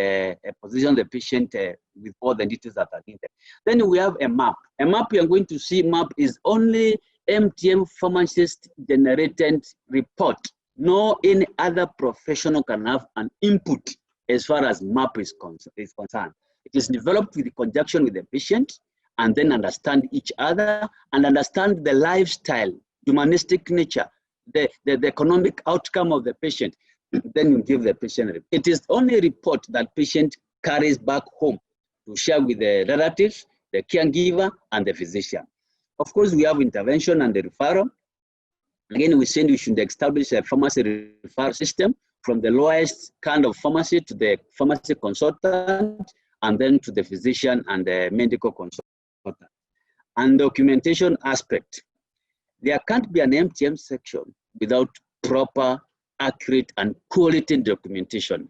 positions the patient with all the details that are needed. Then we have a map. A map you are going to see map is only MTM pharmacist generated report. No any other professional can have an input as far as map is concerned. It is developed with the conjunction with the patient and then understand each other and understand the lifestyle, humanistic nature, the economic outcome of the patient. Then you give the patient. It is only a report that patient carries back home to share with the relatives, the caregiver, and the physician. Of course, we have intervention and the referral. Again, we said we should establish a pharmacy referral system from the lowest kind of pharmacy to the pharmacy consultant, and then to the physician and the medical consultant. And documentation aspect. There can't be an MTM section without proper, accurate, and quality documentation.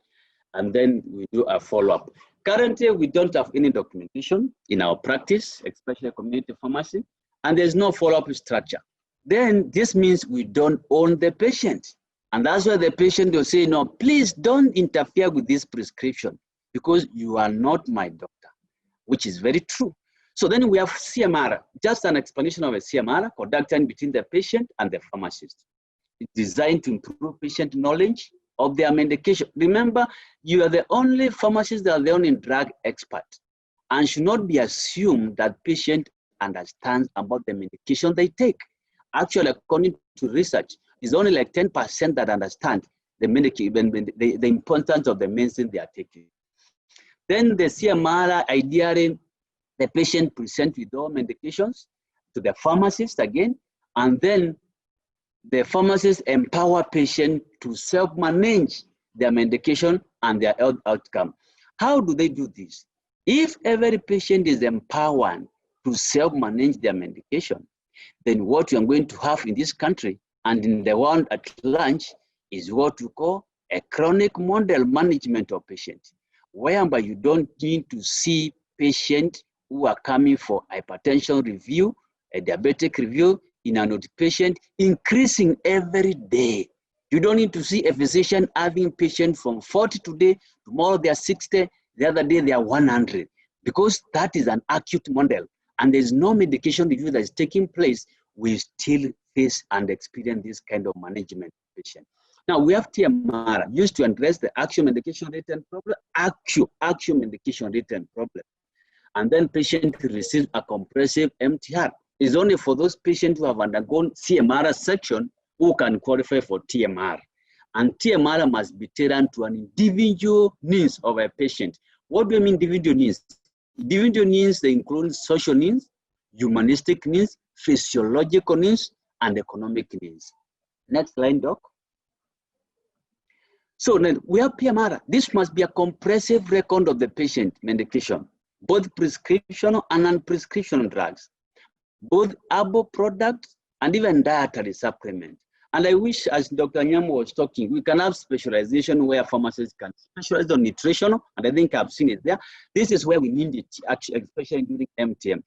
And then we do a follow-up. Currently, we don't have any documentation in our practice, especially community pharmacy, and there's no follow-up structure. Then this means we don't own the patient. And that's why the patient will say, no, please don't interfere with this prescription because you are not my doctor, which is very true. So then we have CMR, just an explanation of a CMR conducted between the patient and the pharmacist. It's designed to improve patient knowledge of their medication. Remember, you are the only pharmacist that are the only drug expert and should not be assumed that patient understands about the medication they take. Actually, according to research, it's only like 10% that understand the importance of the medicine they are taking. Then the CMR, ideally, the patient presents with all medications to the pharmacist again, and then the pharmacist empower patient to self-manage their medication and their health outcome. How do they do this? If every patient is empowered to self-manage their medication, then what you're going to have in this country and in the world at large is what we call a chronic model management of patients, whereby you don't need to see patients who are coming for hypertension review, a diabetic review in an outpatient, increasing every day. You don't need to see a physician having patients from 40 today, tomorrow they are 60, the other day they are 100, because that is an acute model. And there's no medication review that is taking place, we still face and experience this kind of management patient. Now we have TMR used to address the actual medication written problem, actual medication written problem. And then patient receives a comprehensive MTR. It's only for those patients who have undergone CMR section who can qualify for TMR. And TMR must be tailored to an individual needs of a patient. What do you mean individual needs? Individual needs, they include social needs, humanistic needs, physiological needs, and economic needs. Next line, Doc. So then we have PMR. This must be a comprehensive record of the patient medication, both prescription and non-prescription drugs, both herbal products and even dietary supplements. And I wish, as Dr. Nyamu was talking, we can have specialization where pharmacists can specialize on nutrition, and I think I've seen it there. This is where we need it, actually, especially during MTM.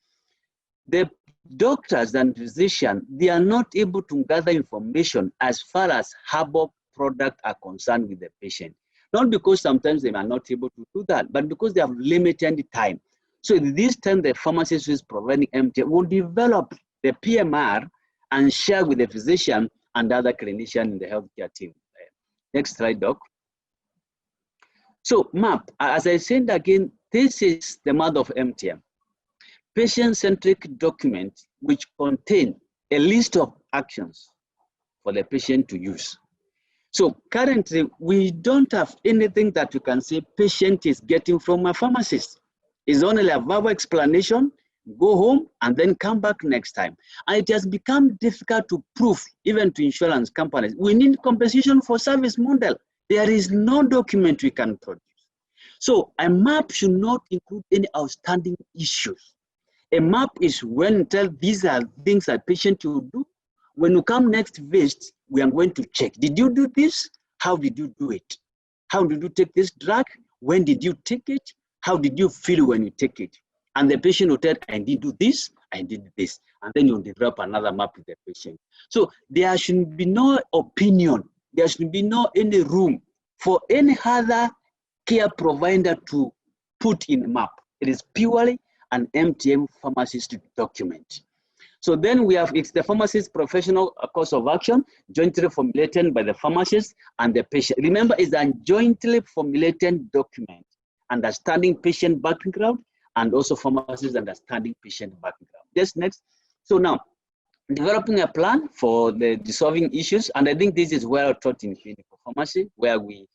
The doctors and physicians, they are not able to gather information as far as herbal products are concerned with the patient. Not because sometimes they are not able to do that, but because they have limited time. So this time the pharmacist who is providing MTM will develop the PMR and share with the physician and other clinicians in the healthcare team. Next slide, Doc. So MAP, as I said again, this is the mother of MTM. Patient-centric document which contain a list of actions for the patient to use. So currently, we don't have anything that you can say patient is getting from a pharmacist. It's only a verbal explanation, go home, and then come back next time. And it has become difficult to prove, even to insurance companies. We need compensation for service model. There is no document we can produce. So a map should not include any outstanding issues. A map is when tell these are things that patient will do. When you come next visit, we are going to check. Did you do this? How did you do it? How did you take this drug? When did you take it? How did you feel when you take it? And the patient will tell, I did do this, I did this. And then you develop another map with the patient. So there should be no opinion. There should be no any room for any other care provider to put in a map. It is purely an MTM pharmacist document. So then we have, it's the pharmacist professional course of action, jointly formulated by the pharmacist and the patient. Remember, it's a jointly formulated document, understanding patient background and also pharmacist understanding patient background. Yes, next. So now, developing a plan for the dissolving issues, and I think this is well taught in clinical pharmacy, where we,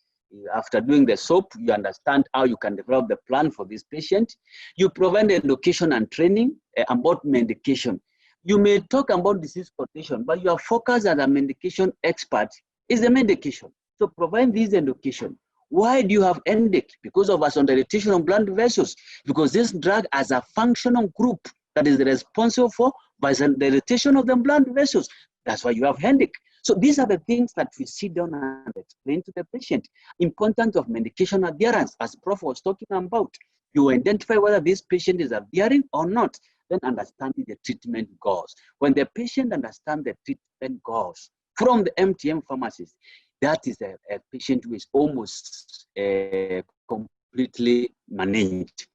after doing the SOAP, you understand how you can develop the plan for this patient. You provide education and training about medication. You may talk about disease condition, but your focus as a medication expert is the medication. So provide this education. Why do you have headache? Because of vasodilation of blood vessels. Because this drug has a functional group that is responsible for vasodilation of the blood vessels. That's why you have headache. So these are the things that we sit down and explain to the patient. Importance of medication adherence, as Prof was talking about. You identify whether this patient is adhering or not, then understanding the treatment goals. When the patient understands the treatment goals from the MTM pharmacist, that is a patient who is almost completely managed.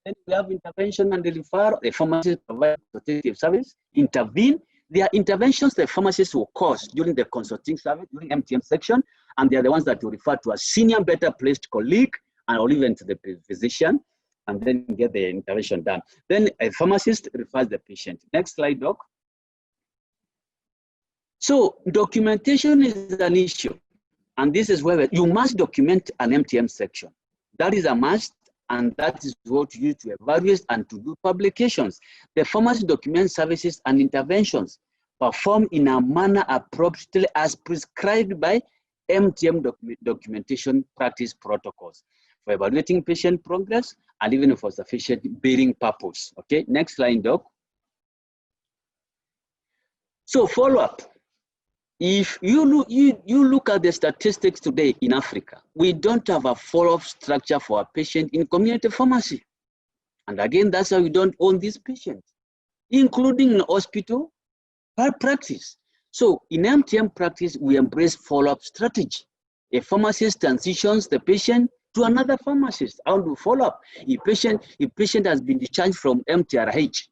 Then we have intervention and the referral. The pharmacist provides protective service, intervene. There are interventions the pharmacist will cause during the consulting service, during MTM section, and they are the ones that you refer to a senior, better placed colleague, and or even to the physician, and then get the intervention done. Then a pharmacist refers the patient. Next slide, Doc. So documentation is an issue, and this is where you must document an MTM section. That is a must, and that is what you use to evaluate and to do publications. The pharmacy documents services and interventions performed in a manner appropriately as prescribed by MTM documentation practice protocols for evaluating patient progress and even for sufficient billing purpose. Okay, next slide, Doc. So follow-up. If you look at the statistics today in Africa, we don't have a follow-up structure for a patient in community pharmacy. And again, that's why we don't own these patients, including in hospital practice. So in MTM practice, we embrace follow-up strategy. A pharmacist transitions the patient to another pharmacist. How do we follow up? If patient has been discharged from MTRH,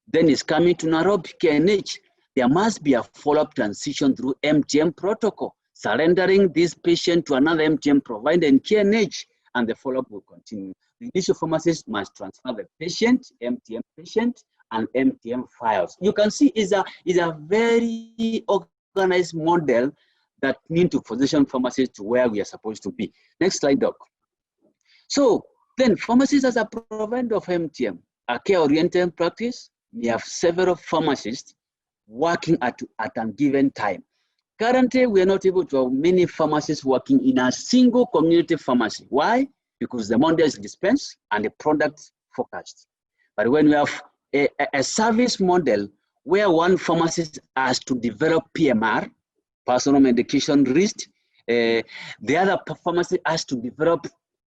then is coming to Nairobi KNH, there must be a follow-up transition through MTM protocol, surrendering this patient to another MTM provider in KNH, and the follow-up will continue. The initial pharmacist must transfer the patient, MTM patient, and MTM files. You can see is a very organized model that need to position pharmacists to where we are supposed to be. Next slide, Doc. So then pharmacists as a provider of MTM, a care-oriented practice, we have several pharmacists working at a given time. Currently, we are not able to have many pharmacists working in a single community pharmacy. Why? Because the model is dispensed and the product focused. But when we have a service model where one pharmacist has to develop PMR, personal medication risk, the other pharmacist has to develop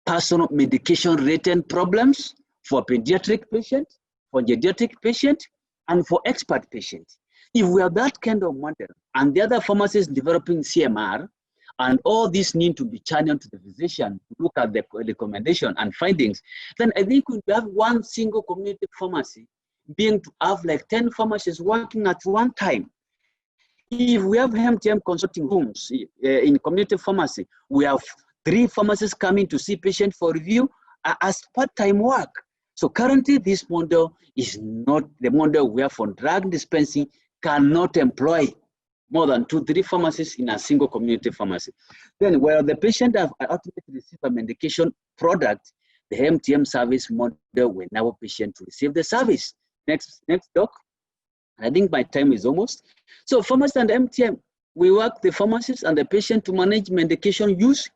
personal medication related problems for pediatric patients, for geriatric patients, and for expert patients. If we have that kind of model, and the other pharmacists developing CMR, and all these need to be channeled to the physician to look at the recommendation and findings, then I think we have one single community pharmacy being to have like 10 pharmacists working at one time. If we have MTM consulting rooms in community pharmacy, we have 3 pharmacists coming to see patients for review as part-time work. So currently, this model is not the model where for drug dispensing cannot employ more than 2-3 pharmacists in a single community pharmacy. Then where the patient have ultimately received a medication product, the MTM service model will enable patient to receive the service. Next doc. I think my time is almost. So pharmacist and MTM, we work the pharmacist and the patient to manage medication use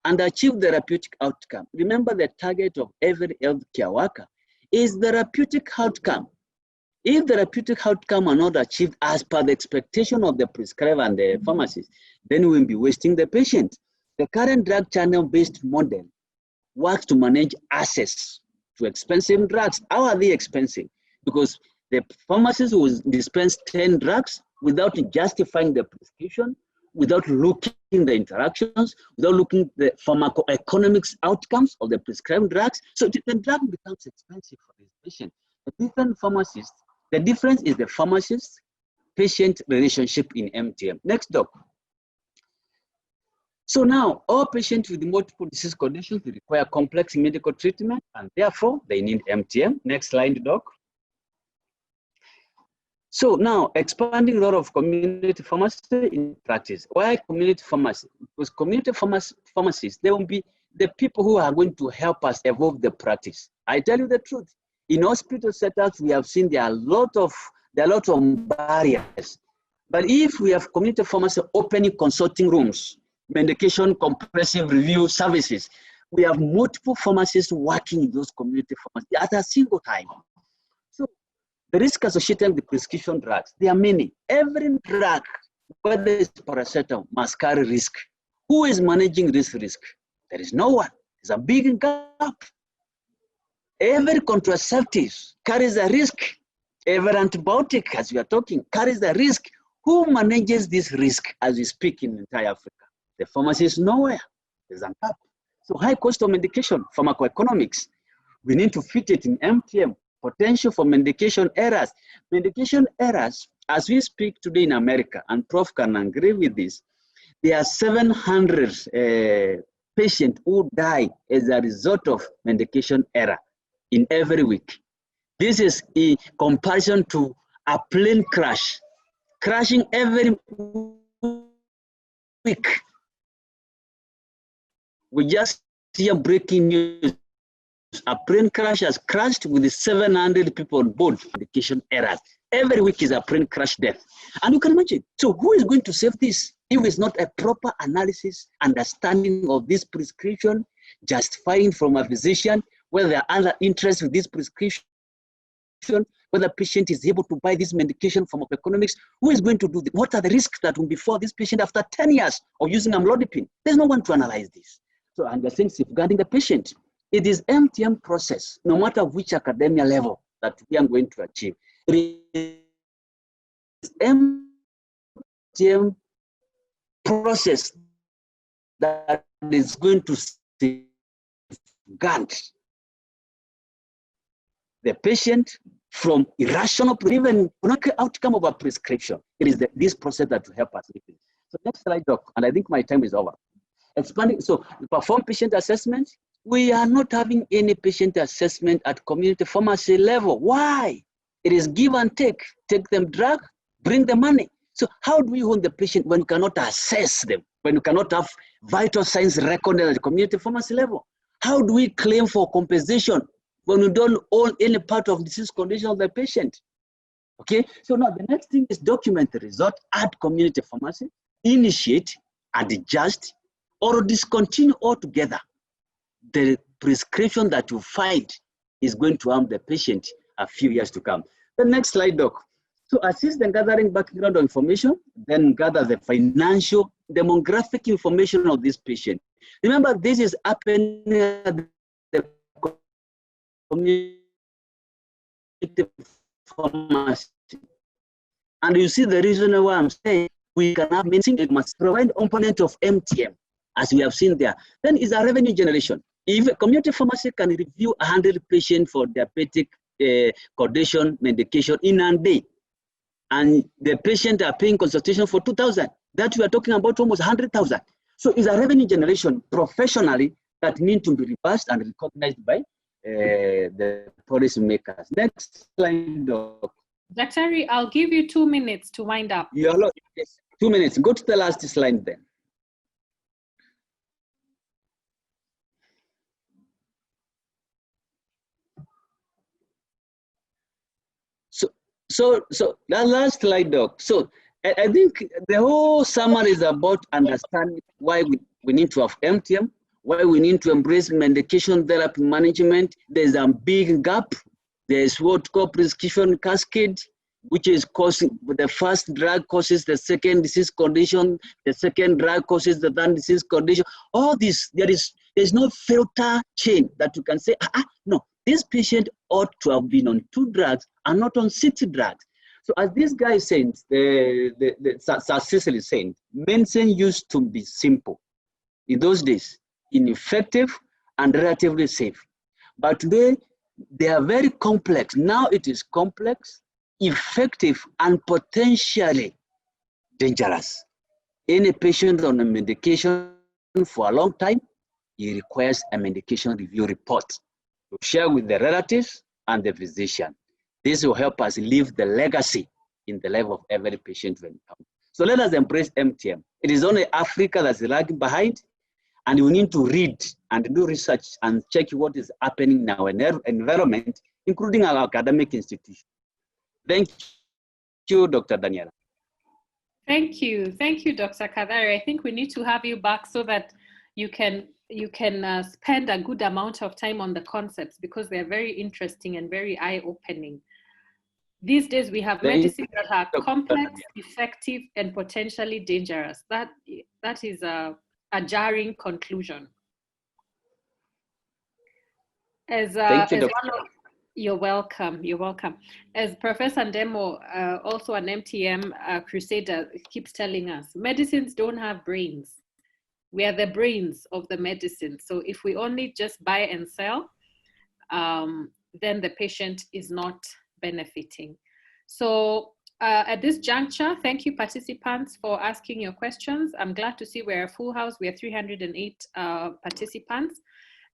and achieve therapeutic outcome. Remember, the target of every healthcare worker is therapeutic outcome. If therapeutic outcome are not achieved as per the expectation of the prescriber and the pharmacist, then we'll be wasting the patient. The current drug channel-based model works to manage access to expensive drugs. How are they expensive? Because the pharmacist will dispense 10 drugs without justifying the prescription, without looking the interactions, without looking the pharmacoeconomics outcomes of the prescribed drugs. So the drug becomes expensive for this patient. The different pharmacists, the difference is the pharmacist-patient relationship in MTM. Next doc. So now, all patients with multiple disease conditions require complex medical treatment, and therefore they need MTM. Next slide, doc. So now, expanding a lot of community pharmacy in practice. Why community pharmacy? Because community pharmacists, they will be the people who are going to help us evolve the practice. I tell you the truth. In hospital setups, we have seen there are a lot of barriers. But if we have community pharmacy opening consulting rooms, medication comprehensive review services, we have multiple pharmacists working in those community pharmacies at a single time. So the risk associated with prescription drugs, there are many. Every drug, whether it's paracetamol, must carry risk. Who is managing this risk? There is no one. There's a big gap. Every contraceptive carries a risk. Every antibiotic, as we are talking, carries a risk. Who manages this risk as we speak in entire Africa? The pharmacist nowhere. There's a gap. So high cost of medication, pharmacoeconomics. We need to fit it in MTM. Potential for medication errors. Medication errors, as we speak today in America, and Prof can agree with this, there are 700 patients who die as a result of medication error in every week. This is in comparison to a plane crash, crashing every week. We just see a breaking news. A plane crash has crashed with 700 people on board. Medication errors. Every week is a plane crash death. And you can imagine, so who is going to save this if it's not a proper analysis, understanding of this prescription, justifying from a physician, whether there are other interests with this prescription, whether the patient is able to buy this medication from economics, who is going to do this? What are the risks that will befall this patient after 10 years of using amlodipine? There's no one to analyze this. So I'm just saying, safeguarding the patient. It is MTM process, no matter which academia level that we are going to achieve. It is MTM process that is going to safeguard the patient from irrational, even outcome of a prescription. It is this process that will help us. So next slide, doc, and I think my time is over. Expanding, so perform patient assessment. We are not having any patient assessment at community pharmacy level. Why? It is give and take. Take them drug, bring the money. So how do we hold the patient when we cannot assess them, when we cannot have vital signs recorded at the community pharmacy level? How do we claim for compensation when we don't own any part of disease condition of the patient? Okay, so now the next thing is document the result at community pharmacy, initiate, adjust, or discontinue altogether the prescription that you find is going to harm the patient a few years to come. The next slide, doc. So assist in gathering background information, then gather the financial, demographic information of this patient. Remember, this is happening at the community pharmacy. And you see the reason why I'm saying we can have missing, it must provide component of MTM, as we have seen there. Then is a revenue generation. If a community pharmacy can review 100 patients for diabetic condition medication in a day, and the patient are paying consultation for 2,000. That we are talking about almost 100,000. So it's a revenue generation professionally that need to be reversed and recognized by the policy makers. Next slide, Doc. Daktari, I'll give you 2 minutes to wind up. Yes, 2 minutes. Go to the last slide then. So that last slide, Doc. So I think the whole summary is about understanding why we need to have MTM, why we need to embrace medication therapy management. There's a big gap. There's what called prescription cascade, which is causing the first drug causes the second disease condition, the second drug causes the third disease condition. All this, there's no filter chain that you can say, no, this patient ought to have been on 2 drugs and not on 6 drugs. So as this guy said, Sir Cecil is saying, medicine used to be simple. In those days, ineffective and relatively safe. But today, they are very complex. Now it is complex, effective, and potentially dangerous. Any patient on a medication for a long time, it requires a medication review report to share with the relatives and the physician. This will help us leave the legacy in the life of every patient when it comes. So let us embrace MTM. It is only Africa that's lagging behind, and we need to read and do research and check what is happening in our environment, including our academic institutions. Thank you, Dr. Daniella. Thank you, Dr. Kathare. I think we need to have you back so that you can spend a good amount of time on the concepts, because they're very interesting and very eye-opening. These days we have medicines that are complex, effective, and potentially dangerous. That is a jarring conclusion. You're welcome. You're welcome. As Professor Ndemo, also an MTM crusader, keeps telling us, medicines don't have brains. We are the brains of the medicine. So if we only just buy and sell, then the patient is not benefiting. So at this juncture, thank you participants for asking your questions. I'm glad to see we're a full house. We are 308 participants.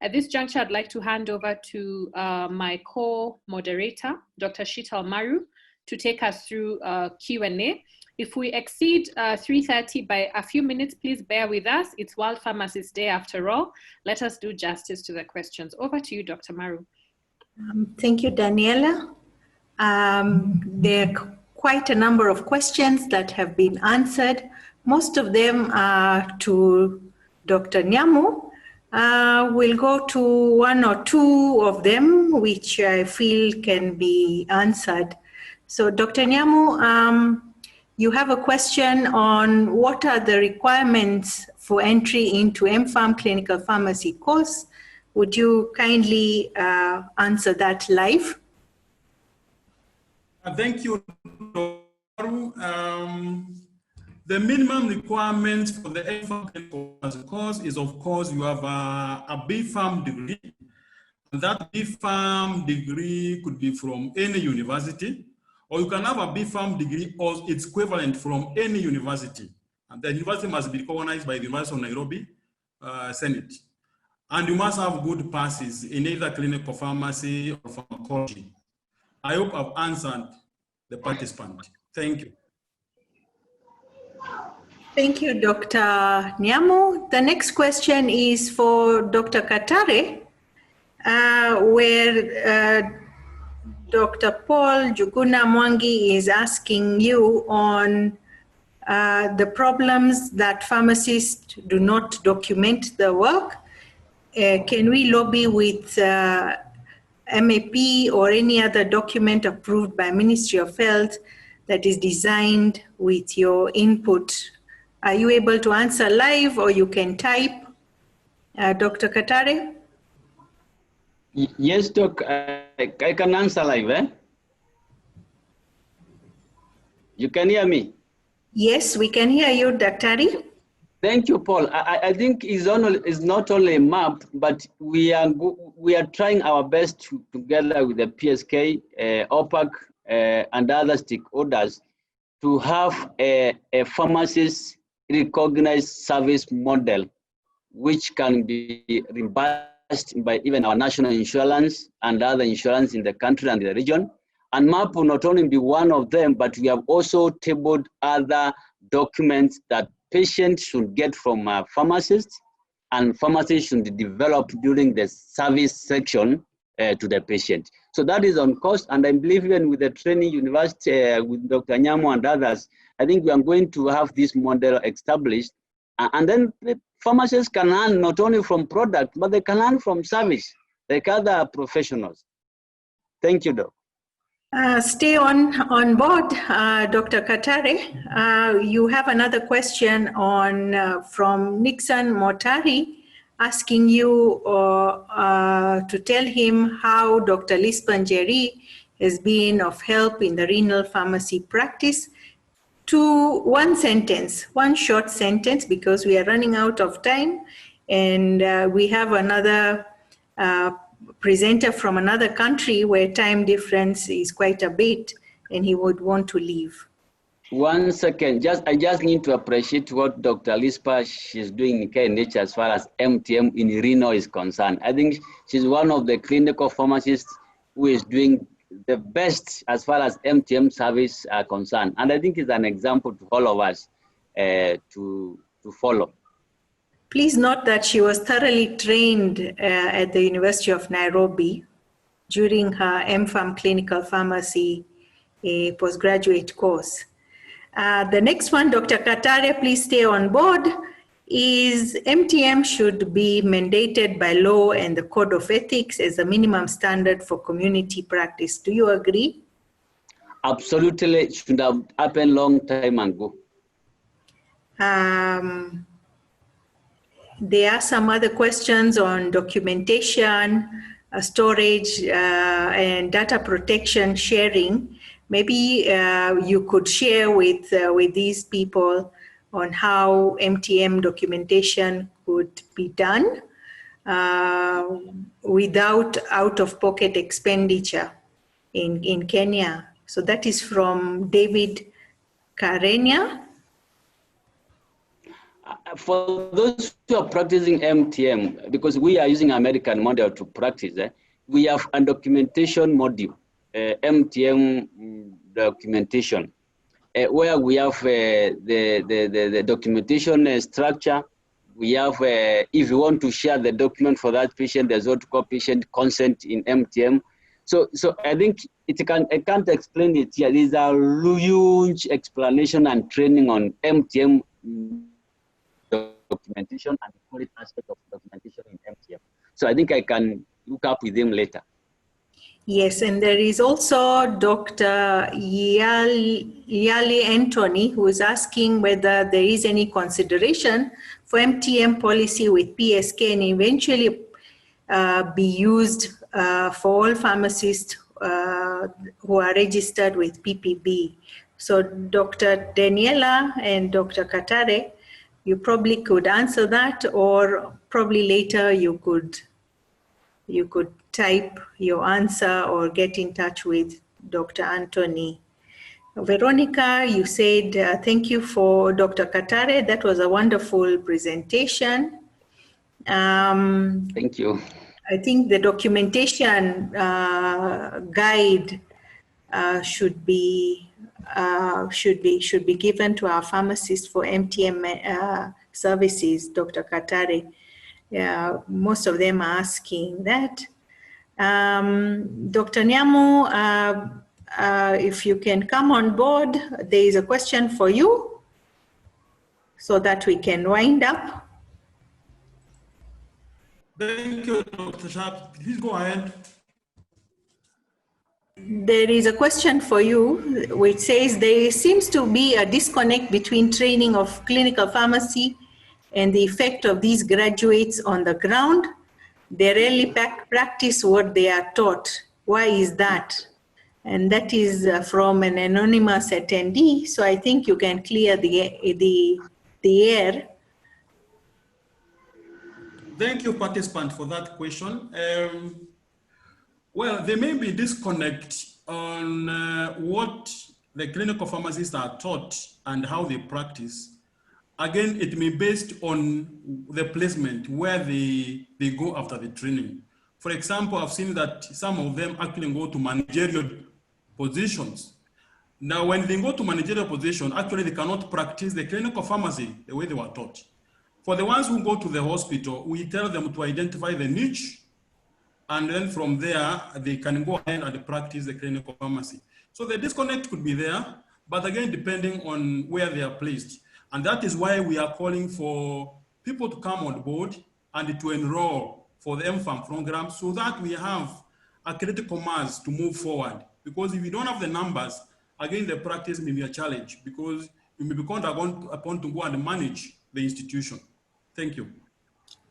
At this juncture, I'd like to hand over to my co-moderator, Dr. Shital Maru, to take us through Q&A. If we exceed 3:30 by a few minutes, please bear with us. It's World Pharmacist Day after all. Let us do justice to the questions. Over to you, Dr. Maru. Thank you, Daniella. There are quite a number of questions that have been answered. Most of them are to Dr. Nyamu. We'll go to 1 or 2 of them, which I feel can be answered. So Dr. Nyamu, you have a question on what are the requirements for entry into MPharm clinical pharmacy course. Would you kindly answer that live? Thank you, Maru. The minimum requirement for the MPharm course is, of course, you have a BPharm degree. That BPharm degree could be from any university, or you can have a BPharm degree or its equivalent from any university. And the university must be recognized by the University of Nairobi Senate. And you must have good passes in either clinical pharmacy or pharmacology. I hope I've answered the participant. Thank you. Thank you, Dr. Nyamu. The next question is for Dr. Kathare, where Dr. Paul Juguna Mwangi is asking you on the problems that pharmacists do not document the work. Can we lobby with MAP or any other document approved by Ministry of Health that is designed with your input? Are you able to answer live, or you can type? Dr. Kathare? Yes, Doc, I can answer live. Eh? You can hear me? Yes, we can hear you, Daktari. Thank you, Paul. I think it's not only a map, but we are trying our best together with the PSK, OPAC, and other stakeholders to have a pharmacist recognized service model, which can be reimbursed by even our national insurance and other insurance in the country and the region. And MAP will not only be one of them, but we have also tabled other documents that patients should get from pharmacists, and pharmacists should develop during the service section to the patient. So that is on cost, and I believe even with the training university, with Dr. Nyamu and others, I think we are going to have this model established, and then the pharmacists can learn not only from product, but they can learn from service, like other professionals. Thank you, Doc. Stay on board, Dr. Kathare. You have another question on from Nixon Motari, asking you to tell him how Dr. Lispanjeri has been of help in the renal pharmacy practice. To one sentence, one short sentence, because we are running out of time, and we have another presenter from another country where time difference is quite a bit, and he would want to leave. 1 second, I just need to appreciate what Dr. Lispa is doing in KNH as far as MTM in Reno is concerned. I think she's one of the clinical pharmacists who is doing the best as far as MTM service are concerned. And I think it's an example to all of us to follow. Please note that she was thoroughly trained at the University of Nairobi during her MPharm clinical pharmacy postgraduate course. The next one, Dr. Kathare, please stay on board, is MTM should be mandated by law and the Code of Ethics as a minimum standard for community practice. Do you agree? Absolutely, it should have happened long time ago. There are some other questions on documentation, storage, and data protection sharing. Maybe you could share with these people on how MTM documentation could be done without out-of-pocket expenditure in Kenya. So that is from David Karenia. For those who are practicing MTM, because we are using American model to practice, we have a documentation module, MTM documentation, where we have the documentation structure. We have, if you want to share the document for that patient, there's what to call patient consent in MTM. So I think I can't explain it here. There's a huge explanation and training on MTM documentation and the quality aspect of documentation in MTM. So I think I can look up with him later. Yes, and there is also Dr. Yali Anthony, who is asking whether there is any consideration for MTM policy with PSK and eventually be used for all pharmacists who are registered with PPB. So Dr. Daniella and Dr. Kathare, you probably could answer that, or probably later you could type your answer or get in touch with Dr. Anthony. Veronica, you said thank you for Dr. Kathare. That was a wonderful presentation. Thank you. I think the documentation guide should be given to our pharmacists for MTM services, Dr. Kathare. Most of them are asking that. Dr. Nyamu, if you can come on board, there is a question for you so that we can wind up. Thank you, Dr. Sharp. Please go ahead. There is a question for you which says there seems to be a disconnect between training of clinical pharmacy and the effect of these graduates on the ground. They rarely practice what they are taught. Why is that? And that is from an anonymous attendee. So I think you can clear the air. Thank you, participant, for that question. Well, there may be disconnect on what the clinical pharmacists are taught and how they practice, again, it may be based on the placement where they go after the training. For example, I've seen that some of them actually go to managerial positions. Now, when they go to managerial position, actually they cannot practice the clinical pharmacy the way they were taught. For the ones who go to the hospital, we tell them to identify the niche, and then from there, they can go ahead and practice the clinical pharmacy. So the disconnect could be there, but again, depending on where they are placed. And that is why we are calling for people to come on board and to enroll for the MPharm program so that we have a critical mass to move forward. Because if you don't have the numbers, again, the practice may be a challenge because you may be called upon to go and manage the institution. Thank you.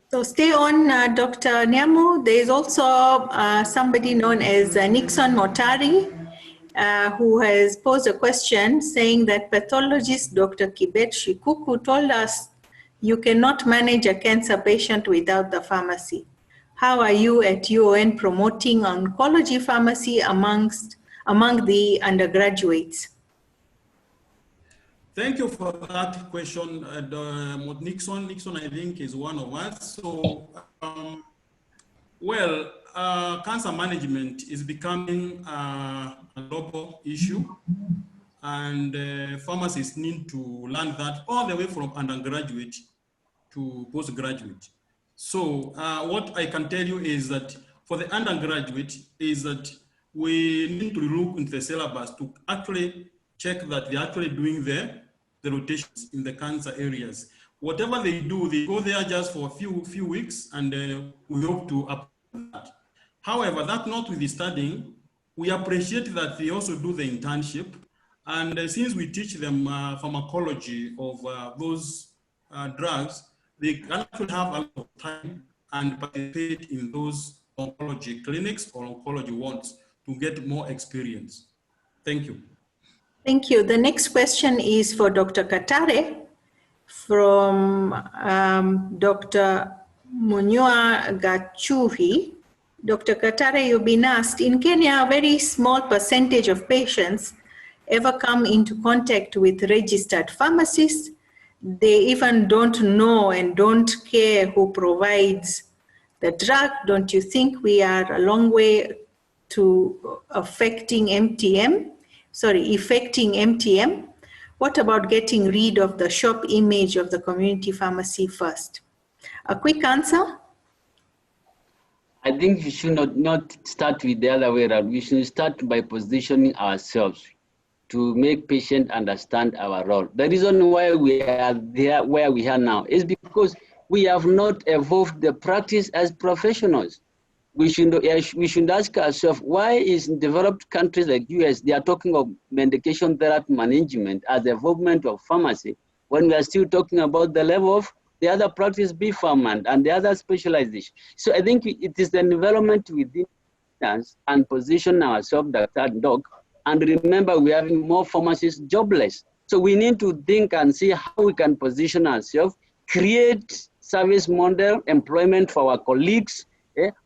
So stay on, Dr. Nyamu. There is also somebody known as Nixon Motari, who has posed a question saying that pathologist Dr. Kibet Shikuku told us you cannot manage a cancer patient without the pharmacy. How are you at UON promoting oncology pharmacy among the undergraduates? Thank you for that question. Nixon, I think, is one of us. So, cancer management is becoming a global issue, and pharmacists need to learn that all the way from undergraduate to postgraduate. So, what I can tell you is that for the undergraduate is that we need to look into the syllabus to actually check that they're actually doing the rotations in the cancer areas. Whatever they do, they go there just for a few weeks, and we hope to apply that. However, that notwithstanding, we appreciate that they also do the internship. And since we teach them pharmacology of those drugs, they can actually have a lot of time and participate in those oncology clinics or oncology wards to get more experience. Thank you. Thank you. The next question is for Dr. Kathare from Dr. Munyua Gachuhi. Dr. Kathare, you've been asked, in Kenya, a very small percentage of patients ever come into contact with registered pharmacists. They even don't know and don't care who provides the drug. Don't you think we are a long way to affecting MTM? What about getting rid of the shop image of the community pharmacy first? A quick answer? I think we should not start with the other way around. We should start by positioning ourselves to make patients understand our role. The reason why we are there where we are now is because we have not evolved the practice as professionals. We should ask ourselves, why is in developed countries like US, they are talking of medication therapy management as the involvement of pharmacy, when we are still talking about the level of the other practice, B-Pharm and the other specialization. So I think it is the development within us and position ourselves, Dr. Doc, and remember we're having more pharmacists jobless. So we need to think and see how we can position ourselves, create service model, employment for our colleagues,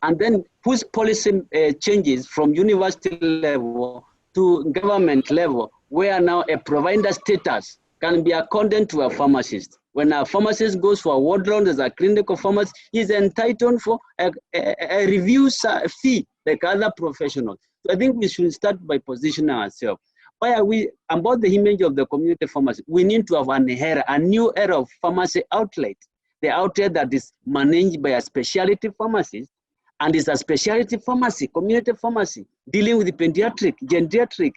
and then push policy changes from university level to government level, where now a provider status can be according to a pharmacist. When a pharmacist goes for a ward round as a clinical pharmacist, he's entitled for a review fee like other professionals. So I think we should start by positioning ourselves. Why are we about the image of the community pharmacy? We need to have a new era of pharmacy outlet. The outlet that is managed by a specialty pharmacist, and is a specialty pharmacy, community pharmacy, dealing with the pediatric, geriatric.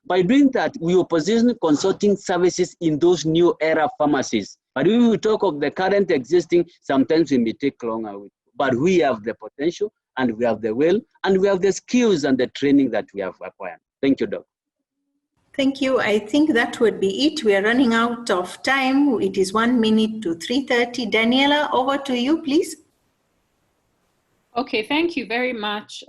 By doing that, we will position consulting services in those new era pharmacies. But if we talk of the current existing, sometimes we may take longer. But we have the potential, and we have the will, and we have the skills and the training that we have acquired. Thank you, Doc. Thank you. I think that would be it. We are running out of time. It is 1 minute to 3:30. Daniella, over to you, please. Okay, thank you very much,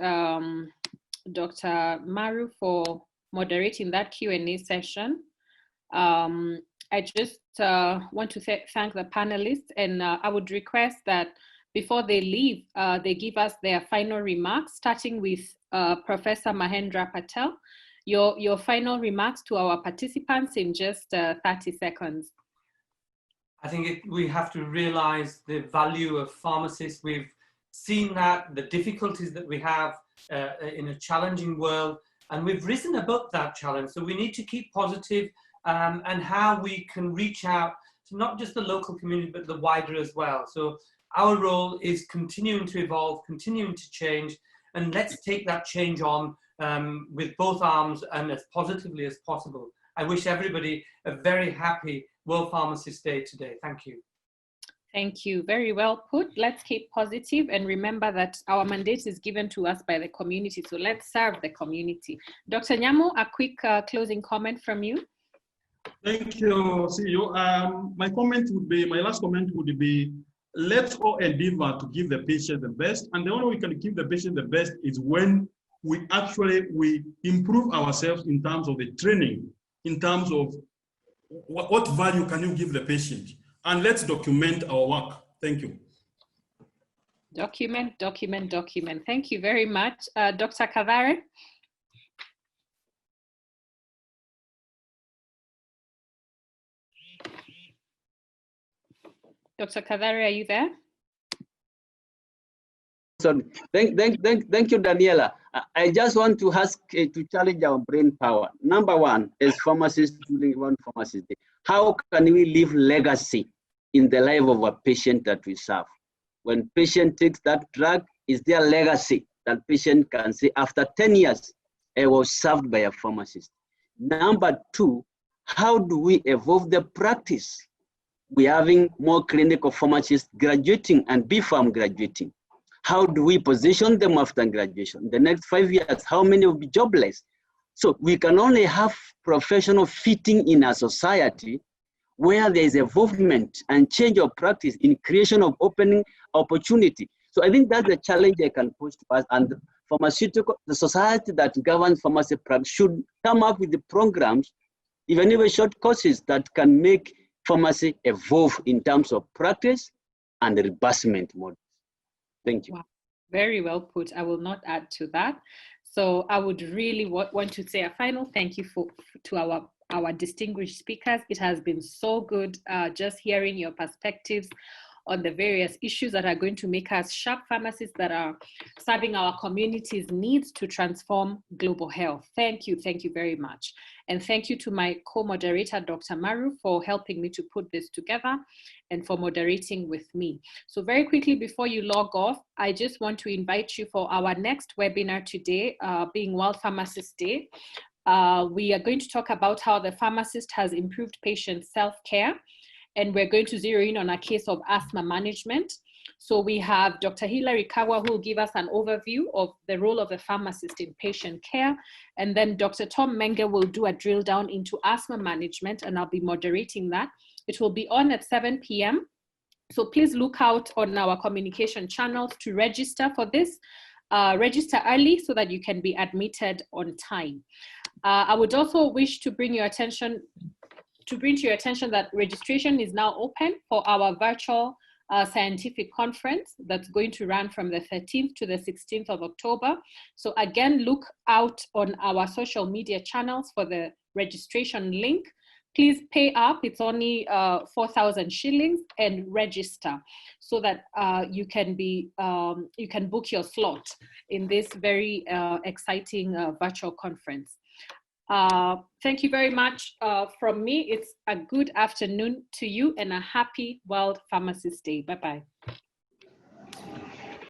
Dr. Maru, for moderating that Q&A session. I just want to thank the panelists, and I would request that before they leave, they give us their final remarks, starting with Professor Mahendra Patel. Your final remarks to our participants in just 30 seconds. I think we have to realize the value of pharmacists. We've seen that, the difficulties that we have in a challenging world, and we've risen above that challenge. So we need to keep positive and how we can reach out to not just the local community, but the wider as well. So our role is continuing to evolve, continuing to change, and let's take that change on with both arms and as positively as possible. I wish everybody a very happy World Pharmacist Day today. Thank you. Thank you. Very well put. Let's keep positive and remember that our mandate is given to us by the community. So let's serve the community. Dr. Nyamu, a quick closing comment from you. Thank you, CEO. My last comment would be, let's all endeavor to give the patient the best. And the only way we can give the patient the best is when we improve ourselves in terms of the training, in terms of what value can you give the patient? And let's document our work. Thank you. Document, document, document. Thank you very much. Dr. Kathare. Dr. Kathare, are you there? So thank you, Daniela. I just want to ask to challenge our brain power. Number one, as pharmacists during World Pharmacist Day, how can we leave legacy in the life of a patient that we serve? When patient takes that drug, is there legacy that patient can say, after 10 years, I was served by a pharmacist? Number two, how do we evolve the practice? We're having more clinical pharmacists graduating and BPharm graduating. How do we position them after graduation? The next 5 years, how many will be jobless? So we can only have professional fitting in a society where there is involvement and change of practice in creation of opening opportunity. So I think that's the challenge I can push to us, and the society that governs pharmacy practice should come up with the programs, even short courses that can make pharmacy evolve in terms of practice and reimbursement models. Thank you. Wow. Very well put. I will not add to that. So I would really want to say a final thank you to our distinguished speakers. It has been so good just hearing your perspectives on the various issues that are going to make us sharp pharmacists that are serving our community's needs to transform global health. Thank you very much. And thank you to my co-moderator, Dr. Maru, for helping me to put this together and for moderating with me. So very quickly before you log off, I just want to invite you for our next webinar today, being World Pharmacist Day. We are going to talk about how the pharmacist has improved patient self-care. And we're going to zero in on a case of asthma management. So we have Dr. Hilary Kawa, who will give us an overview of the role of a pharmacist in patient care. And then Dr. Tom Menge will do a drill down into asthma management, and I'll be moderating that. It will be on at 7 p.m. So please look out on our communication channels to register for this. Register early so that you can be admitted on time. I would also wish to bring to your attention that registration is now open for our virtual scientific conference that's going to run from the 13th to the 16th of October. So again, look out on our social media channels for the registration link. Please pay up, it's only 4,000 shillings, and register so that you can book your slot in this very exciting virtual conference. Thank you very much from me. It's a good afternoon to you and a happy World Pharmacist Day. Bye-bye.